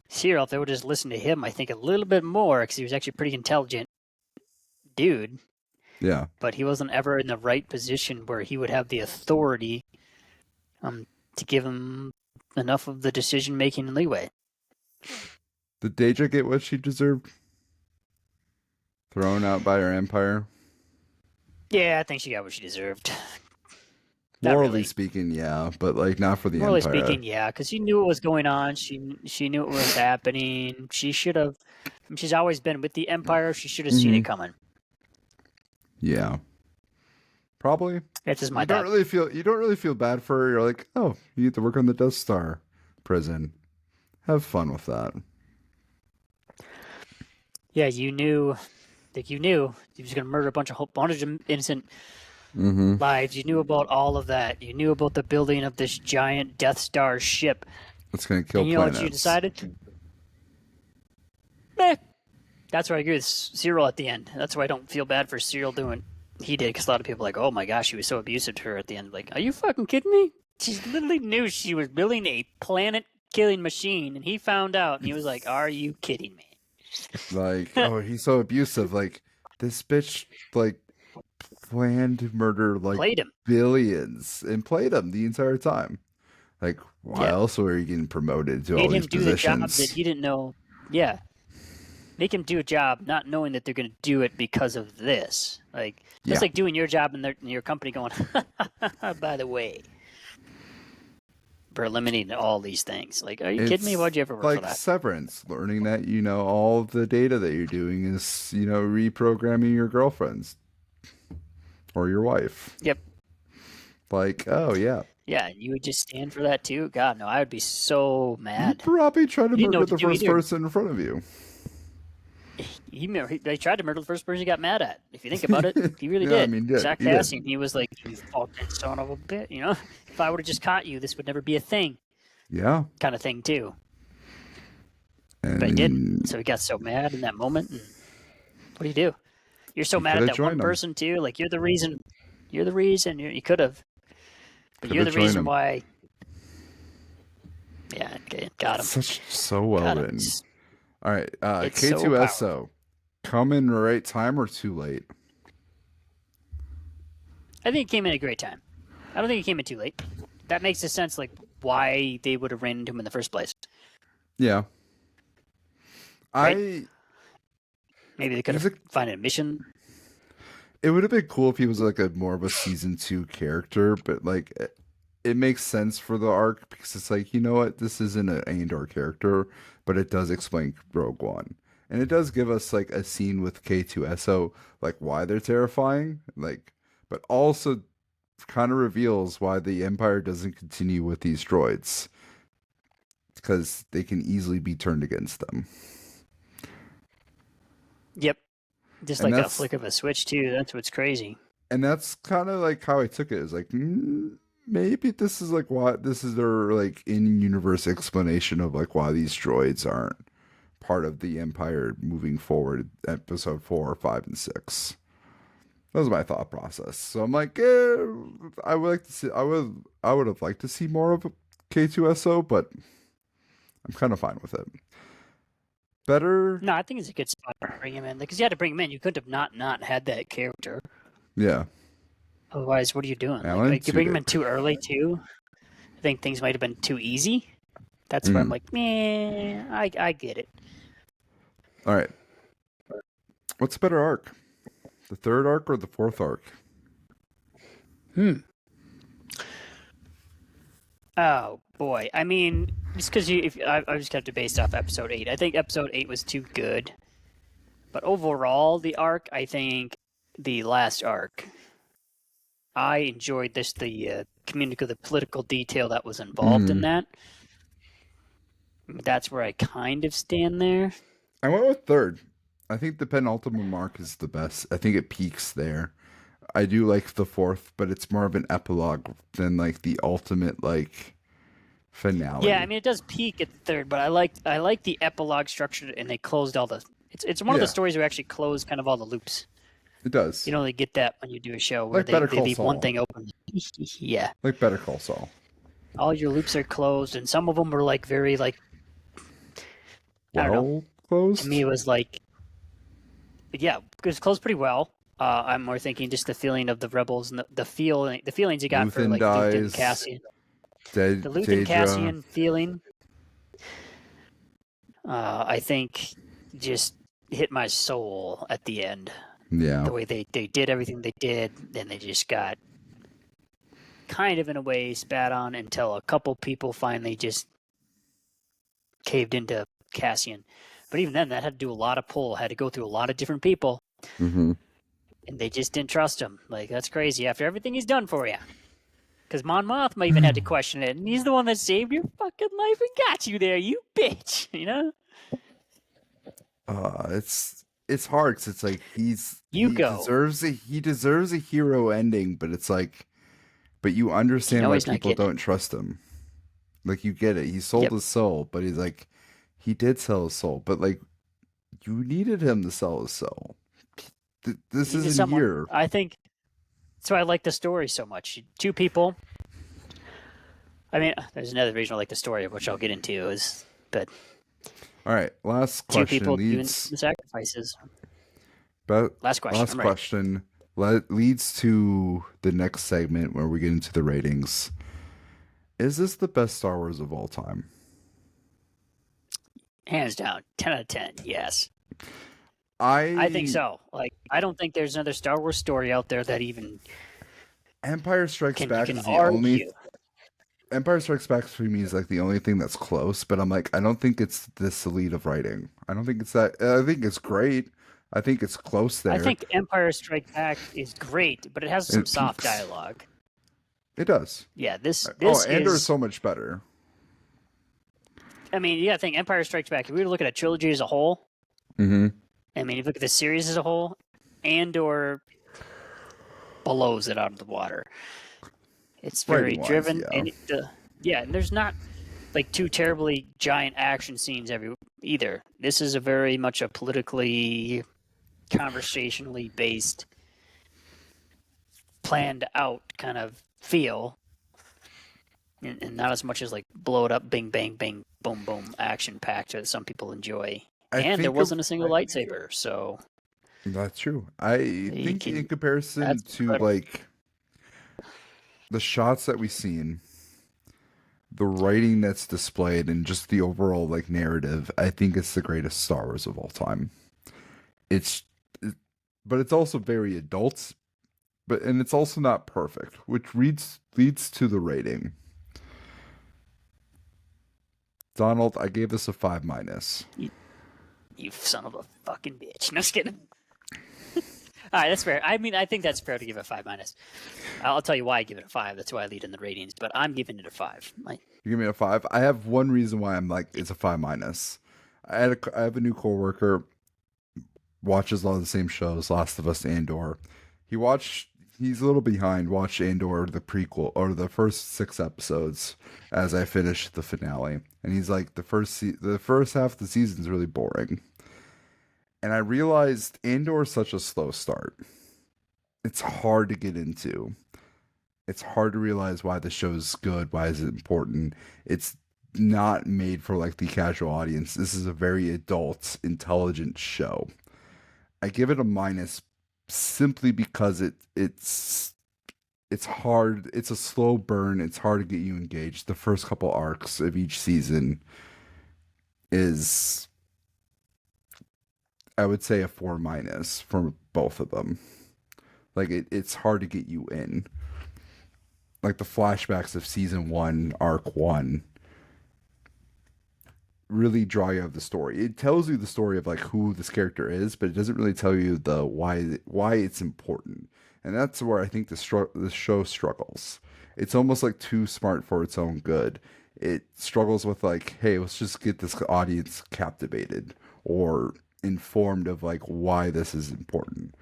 Cyril, if they would just listen to him, I think a little bit more, because he was actually a pretty intelligent dude, Yeah. but he wasn't ever in the right position where he would have the authority to give him enough of the decision making leeway. Did Deja get what she deserved? Thrown out by her empire? Yeah, I think she got what she deserved. Not Morally really. speaking, yeah, but like not for the Morally empire. speaking, yeah, because she knew what was going on. She knew what was happening. She should have. She's always been with the Empire. She should have seen Hmm. it coming. Yeah. Probably. That's just my You don't thought. really feel bad for her. You're like, oh, you get to work on the Death Star prison. Have fun with that. Yeah, you knew. Like you knew he was going to murder a bunch of innocent Mm-hmm. lives. You knew about all of that. You knew about the building of this giant Death Star ship. It's gonna kill And you know what you planets. decided? That's where I agree with Cyril at the end. That's why I don't feel bad for Cyril doing he did, because a lot of people are like, oh my gosh, he was so abusive to her at the end. Like, are you fucking kidding me? She literally knew she was building a planet-killing machine, and he found out, and he was like, are you kidding me? Like, oh, he's so abusive. Like, this bitch, like, planned to murder, like, Played him. billions and played him the entire time. Like, why else were you getting promoted to all Made him these do the job that positions? he didn't know. Yeah. Make him do a job not knowing that they're going to do it because of this. Like, that's Yeah. like doing your job in your company going, by the way, we're eliminating all these things. Like, are you kidding me? Why'd you ever work like for that? severance, learning that, all of the data that you're doing is, reprogramming your girlfriends or your wife. Yep. Like, oh, yeah. Yeah, and you would just stand for that too? God, no, I would be so You mad. probably try to You didn't know murder what to the do first either. person in front of you. They tried to murder the first person he got mad at. If you think about it, he really Yeah, did. I mean, yeah, Zach he did. Cassian, he was like, you fucking son of a bitch, If I would have just caught you, this would never be a thing. Yeah. Kind of thing too. And But he didn't. So he got so mad in that moment. And what do you do? You're so mad at coulda that one joined him. person too. Like you're the reason. You're the reason. You could have. But Coulda you're the joined reason him. why. Yeah, okay, got him. So well Got him. written. All right, It's so K2SO, come in the right time or too late? I think it came in a great time. I don't think it came in too late. That makes a sense, like why they would have ran into him in the first place. Yeah. Right? Maybe they could he's have found a mission. It would have been cool if he was like a more of a season 2 character, but like it makes sense for the arc because it's like, you know what, this isn't an Andor character, but it does explain Rogue One. And it does give us like a scene with K2SO, like why they're terrifying, like, but also kind of reveals why the Empire doesn't continue with these droids because they can easily be turned against them. Yep. Just And like a that's flick of a switch, too. That's what's crazy. and that's kind of like how I took it. Is like maybe this is like why this is their like in-universe explanation of like why these droids aren't part of the Empire moving forward. Episode 4, 5, and 6. That was my thought process. So I'm like, I would like to see. I would have liked to see more of K2SO, but I'm kind of fine with it. Better, No, I think it's a good spot to bring him in because you had to bring him in. You couldn't have not had that character. yeah. Otherwise, what are you doing? Alan Like you bring him Tudyk. in too early too. I think things might have been too easy. That's where I'm like, man, I get it. All right. What's a better arc? The third arc or the fourth arc? Oh boy, I mean, just because I just have to base off episode 8. I think episode 8 was too good, but overall, the arc, I think the last arc, I enjoyed the political detail that was involved in that. That's where I kind of stand there. I went with third. I think the penultimate mark is the best. I think it peaks there. I do like the fourth, but it's more of an epilogue than like the ultimate like finale. Yeah, I mean it does peak at the third, but I like the epilogue structure, and they closed all the. It's one of the stories where actually close kind of all the loops. It does. You don't really get that when you do a show where Like they Better Call leave Saul. one thing open. Yeah, Like Better Call Saul. all your loops are closed, and some of them were like very like. I don't know. Closed. To me, it was like. Yeah, it was closed pretty well. I'm more thinking just the feeling of the rebels and the feelings you got for Luthen like dies. Luthen Cassian. The Luthen Cassian feeling, I think, just hit my soul at the end. Yeah. The way they did everything they did, and they just got kind of in a way spat on until a couple people finally just caved into Cassian. But even then, that had to do a lot of pull, had to go through a lot of different people. Mm-hmm. And they just didn't trust him. Like, that's crazy after everything he's done for you. Because Mon Mothma even had to question it. And he's the one that saved your fucking life and got you there, you bitch. You know? It's hard because it's like he deserves a hero ending, but it's like, but you understand why people don't trust him. Like you get it. He sold his soul, but he's like, he did sell his soul, but like, you needed him to sell his soul. This isn't here. I think that's why I like the story so much. Two people. I mean, there's another reason I like the story, of which I'll get into. But all right, last question. Two people doing the sacrifices. Last question leads to the next segment where we get into the ratings. Is this the best Star Wars of all time? Hands down, 10 out of 10. Yes. I think so. Like, I don't think there's another Star Wars story out there that even Empire Strikes Back is the only. Empire Strikes Back for me is like the only thing that's close, but I'm like, I don't think it's this elite of writing. I don't think it's that. I think it's great. I think it's close there. I think Empire Strikes Back is great, but it has some soft dialogue. It does. Yeah, this Andor is so much better. I mean, you got to think Empire Strikes Back. If we were to look at a trilogy as a whole, I mean, if you look at the series as a whole, Andor blows it out of the water. It's very driven, and and there's not like two terribly giant action scenes either. This is a very much a politically, conversationally based, planned out kind of feel, and not as much as like blow it up, bing, bang, bang, boom, boom, action packed that some people enjoy. And there wasn't a single lightsaber, so that's true. I think in comparison to like the shots that we've seen, the writing that's displayed, and just the overall like narrative, I think it's the greatest Star Wars of all time. It's but it's also very adult. And it's also not perfect, which leads to the rating. Donald, I gave this a 5 minus. You son of a fucking bitch. No, just kidding. All right, that's fair. I mean, I think that's fair to give it a 5 minus. I'll tell you why I give it a 5. That's why I lead in the ratings, but I'm giving it a 5. You give me a 5. I have one reason why I'm like it's a 5 minus. I have a new coworker, watches a lot of the same shows, Last of Us, Andor. He's a little behind. Watched Andor, the prequel, or the first 6 episodes as I finished the finale, and he's like the first half of the season is really boring. And I realized Andor is such a slow start. It's hard to get into. It's hard to realize why the show's good, why is it important. It's not made for like the casual audience. This is a very adult, intelligent show. I give it a minus simply because it's hard. It's a slow burn. It's hard to get you engaged. The first couple arcs of each season is, I would say, a 4 minus for both of them. Like it's hard to get you in. Like the flashbacks of season 1, arc 1, really draw you out of the story. It tells you the story of like who this character is, but it doesn't really tell you the why it's important. And that's where I think the show struggles. It's almost like too smart for its own good. It struggles with like, hey, let's just get this audience captivated or informed of like why this is important.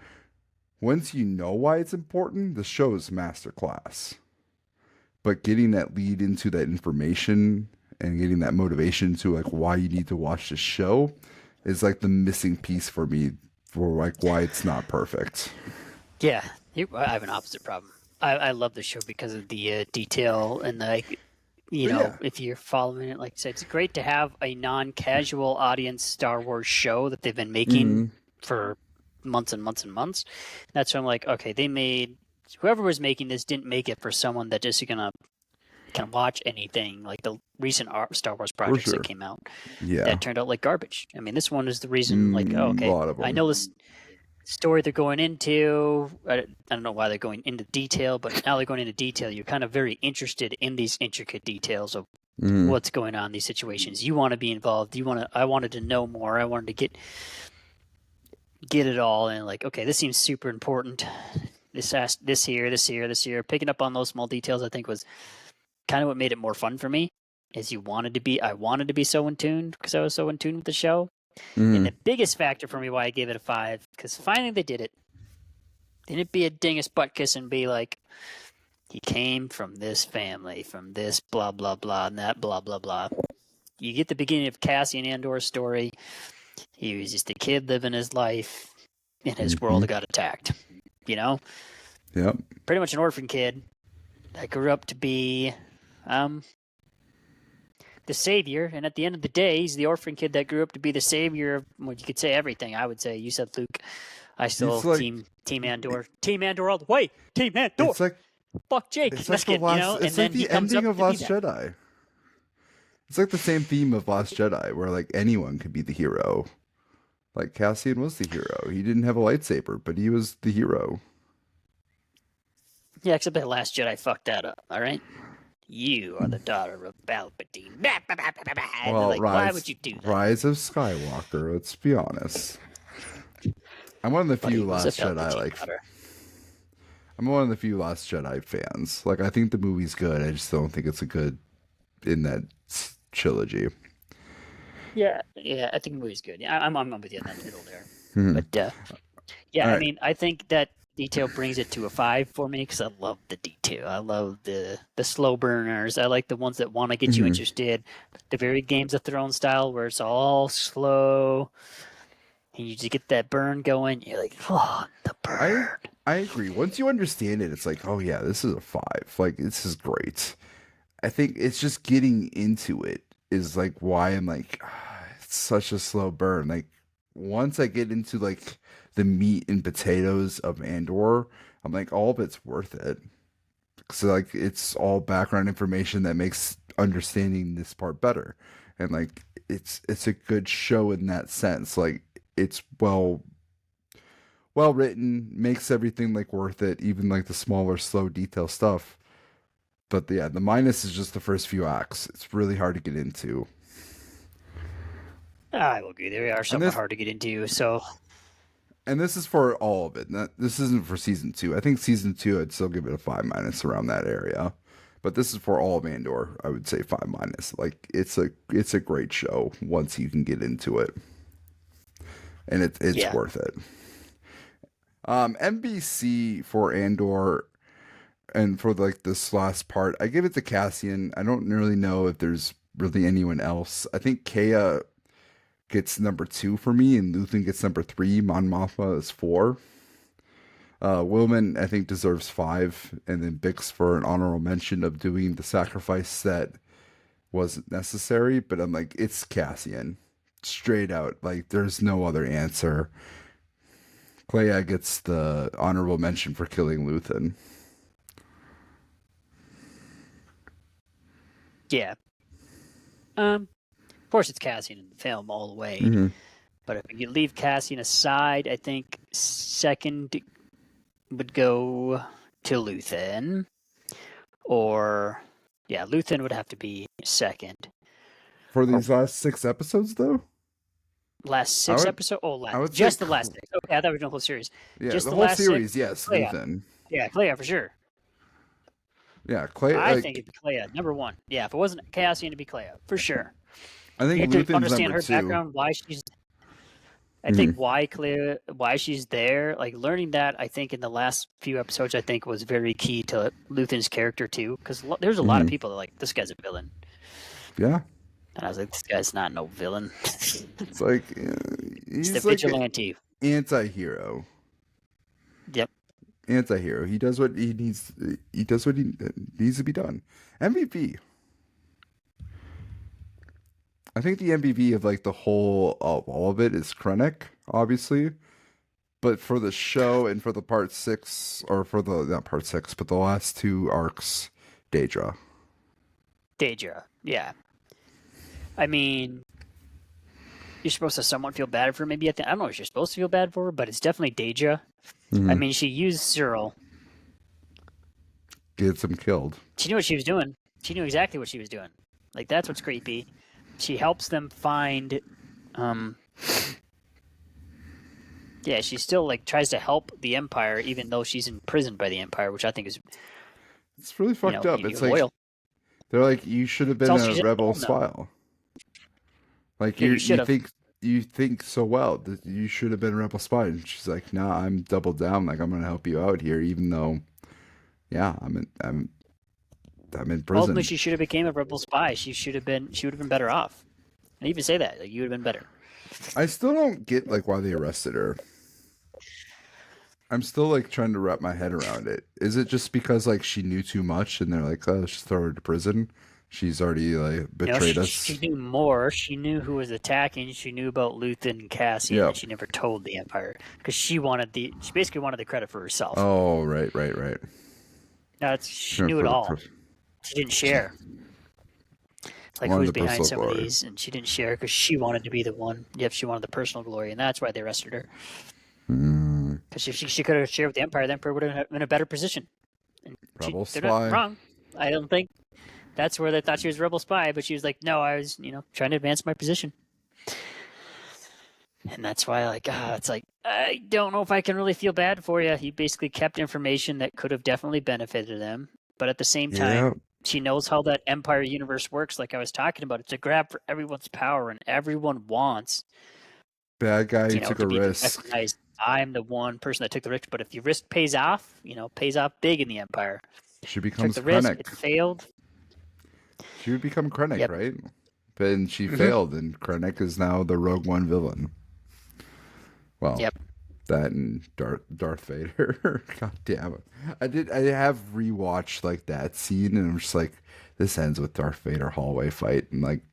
Once you know why it's important, the show is masterclass. But getting that lead into that information and getting that motivation to like why you need to watch the show is like the missing piece for me for like why it's not perfect. Yeah, I have an opposite problem. I love the show because of the detail and like, Yeah. if you're following it, like I said, it's great to have a non-casual audience Star Wars show that they've been making for months and months and months. That's why I'm like, okay, whoever was making this didn't make it for someone that just gonna can watch anything like the recent Star Wars projects that came out Yeah. that turned out like garbage. I mean, this one is the reason. Like, A okay, lot of them. I know this story they're going into. I don't know why they're going into detail, but now they're going into detail. You're kind of very interested in these intricate details of what's going on in these situations. You want to be involved. I wanted to know more. I wanted to get it all. And like, okay, this seems super important. This here. Picking up on those small details, I think, was kind of what made it more fun for me. I wanted to be so in tune because I was so in tune with the show. And the biggest factor for me why I gave it a 5, because finally they did it. They didn't be a dingus butt kiss and be like, he came from this family, from this blah blah blah, and that blah blah blah. You get the beginning of Cassian Andor's story. He was just a kid living his life, and his world got attacked. Yep. Pretty much an orphan kid that grew up to be the savior, and at the end of the day, he's the orphan kid that grew up to be the savior of, well, you could say everything. I would say, you said Luke. I still like, team Andor. Team Andor all the way. Team Andor. It's like fuck Jake. it's like the last. It's like the ending of Last Jedi. It's like the same theme of Last Jedi, where like anyone could be the hero. Like Cassian was the hero. He didn't have a lightsaber, but he was the hero. Yeah, except that Last Jedi fucked that up. All right. You are the daughter of Palpatine. Well, like, why would you do that? Rise of Skywalker. Let's be honest. I'm one of the few Last Jedi I'm one of the few Last Jedi fans. Like, I think the movie's good. I just don't think it's a good in that trilogy. Yeah, I think the movie's good. Yeah, I'm with you in that middle there. But yeah, All I mean, I think that detail brings it to a 5 for me because I love the detail. I love the slow burners. I like the ones that want to get you interested. The very Games of Thrones style where it's all slow and you just get that burn going. You're like, oh, the burn. I agree. Once you understand it, it's like, oh yeah, this is a 5. Like, this is great. I think it's just getting into it is like why I'm like, it's such a slow burn. Like, once I get into like the meat and potatoes of Andor, I'm like, all of it's worth it. So like, it's all background information that makes understanding this part better, and like, it's a good show in that sense. Like, it's well well written, makes everything like worth it, even like the smaller, slow detail stuff. But yeah, the minus is just the first few acts. It's really hard to get into. I will agree. They are And somewhat this hard to get into. So and this is for all of it. This isn't for season 2. I think season 2 I'd still give it a 5 minus around that area. But this is for all of Andor. I would say 5 minus. Like it's a great show once you can get into it. And it's yeah, worth it. NBC for Andor and for like this last part, I give it to Cassian. I don't really know if there's really anyone else. I think Kea gets number 2 for me, and Luthen gets number 3. Mon Mothma is 4. Willman, I think, deserves 5, and then Bix for an honorable mention of doing the sacrifice that wasn't necessary. But I'm like, it's Cassian, straight out. Like, there's no other answer. Clea gets the honorable mention for killing Luthen. yeah. Of course, it's Cassian in the film all the way. Mm-hmm. But if you leave Cassian aside, I think second would go to Luthen. Or, yeah, Luthen would have to be second. For these last 6 episodes, though? Last 6 episodes? Oh, I would just say the last 6. Okay, I thought we were doing the whole series. Yeah, just the whole last series, 6? yes, Clea. Luthen. Yeah, Clea for sure. Yeah, Clea. I think it'd be Clea, number 1. Yeah, if it wasn't Cassian, it'd be Clea, for sure. I think You have Luthen's to understand number her 2. background, why she's... I think why she's there, like learning that, I think in the last few episodes, I think was very key to Luthen's character too, because there's a lot of people that like, this guy's a villain. Yeah. And I was like, this guy's not no villain. It's like he's the like vigilante. an anti-hero. Yep. Anti-hero. He does what he needs. He does what he needs to be done. MVP. I think the MVP of like the whole of all of it is Krennic, obviously. But for the show and for the part 6, or for the not part 6, but the last 2 arcs, Daedra. Daedra, yeah. I mean, you're supposed to somewhat feel bad for her. Maybe I don't know if you're supposed to feel bad for her, but it's definitely Daedra. I mean, she used Cyril. Gets him killed. She knew what she was doing. She knew exactly what she was doing. Like, that's what's creepy. She helps them find... Yeah, she still like tries to help the Empire, even though she's imprisoned by the Empire, which I think is... It's really fucked up. It's like... loyal. They're like, you should have been a rebel spy. Like, you think so well that you should have been a rebel spy. And she's like, nah, I'm doubled down. Like, I'm going to help you out here, even though, yeah, I'm in prison. Ultimately, she should have became a rebel spy. She would have been better off. I even say that, like, you would have been better. I still don't get like why they arrested her. I'm still like trying to wrap my head around it. Is it just because like she knew too much and they're like, oh, let's just throw her to prison? She's already like betrayed us. She knew more. She knew who was attacking. She knew about Luthen and Cassian, and she never told the Empire because she basically wanted the credit for herself. Oh, right. She knew it all. She didn't share. Like, who's behind some of these, and she didn't share because she wanted to be the one. Yep, she wanted the personal glory, and that's why they arrested her. Because if she could have shared with the Empire would have been in a better position. And rebel spy. They're not wrong. I don't think that's where they thought she was a rebel spy, but she was like, no, I was, trying to advance my position. And that's why, like, it's like, I don't know if I can really feel bad for you. He basically kept information that could have definitely benefited them. But at the same time, she knows how that Empire universe works, like I was talking about. It's a grab for everyone's power, and everyone wants bad guy who took a risk. Recognized. I'm the one person that took the risk, but if the risk pays off, pays off big in the Empire. She becomes took the risk, Krennic. it failed. She would become Krennic, right? But she failed, and Krennic is now the Rogue One villain. Well, that and Darth Vader. God damn it! I have rewatched like that scene, and I'm just like, this ends with Darth Vader hallway fight, and like,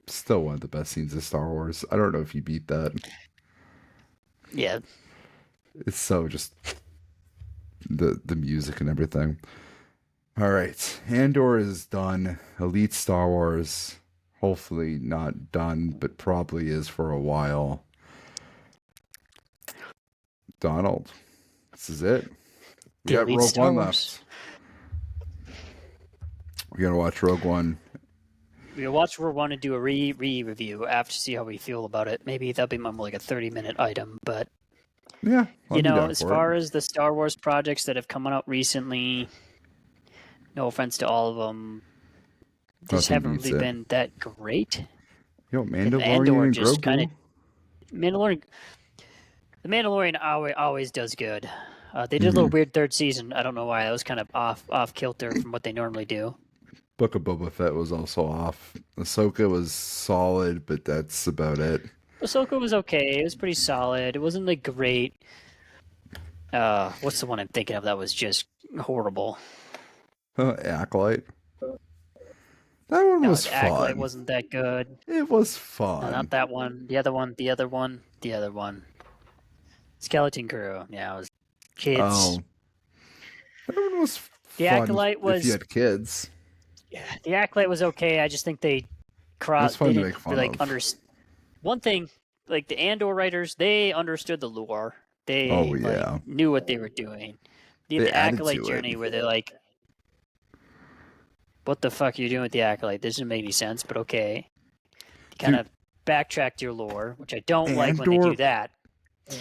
still one of the best scenes of Star Wars. I don't know if you beat that. Yeah, it's so just the music and everything. All right, Andor is done. Elite Star Wars, hopefully not done, but probably is for a while. Donald, this is it. We got Delete Rogue Star One Wars. left. We're gonna watch Rogue One. We'll watch Rogue One and do a review after to see how we feel about it. Maybe that'll be more like a 30-minute item. But Yeah, I'll you be know, down as for far it. as the Star Wars projects that have come out recently, no offense to all of them, just Nothing haven't beats really it. been that great. Yo, And Mandalorian Andor and just kind of Grogu. The Mandalorian always does good. They did a Mm-hmm. little weird third season. I don't know why. That was kind of off kilter from what they normally do. Book of Boba Fett was also off. Ahsoka was solid, but that's about it. Ahsoka was okay. It was pretty solid. It wasn't like great. What's the one I'm thinking of that was just horrible? Acolyte. That one No, was the Acolyte fun. wasn't that good. It was No, fun. not that one. The other one. Skeleton Crew. Yeah, it was kids. Oh, that one was The fun Acolyte if was you had kids. the Acolyte was okay. I just think they It was fun they to didn't make fun like of. one thing, like the Andor writers, they understood the lore. They Oh yeah, knew what they were doing. they The added Acolyte to it. journey where they're like, "What the fuck are you doing with the Acolyte? This doesn't make any sense." But okay, kind of backtracked your lore, which I don't like when they do that.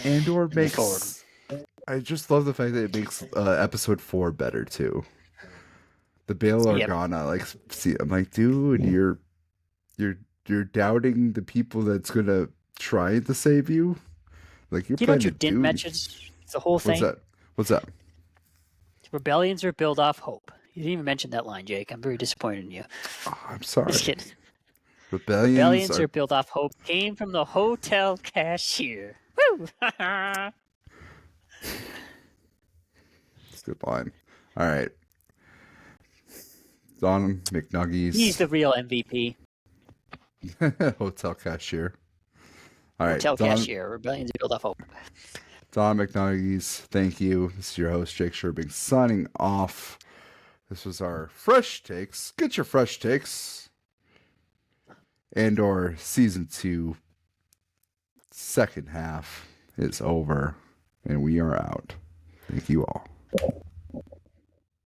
Andor Move forward. makes. I just love the fact that it makes episode 4 better too. The Bail Yep. Organa, like, see, I'm like, dude, you're doubting the people that's gonna try to save you. Like, you're You know playing what you a didn't dude. mention? The whole thing. What's that? What's that? Rebellions are built off hope. You didn't even mention that line, Jake. I'm very disappointed in you. Oh, I'm sorry. Just kidding. Rebellions Are built off hope. Came from the hotel cashier. Woo! It's a good line. All right. Don McNuggies. He's the real MVP. Hotel cashier. All right. Hotel cashier. Rebellions are built off hope. Don McNuggies, thank you. This is your host, Jake Sherbing, signing off. This was our fresh takes. Get your fresh takes. Andor season 2, second half is over, and we are out. Thank you all.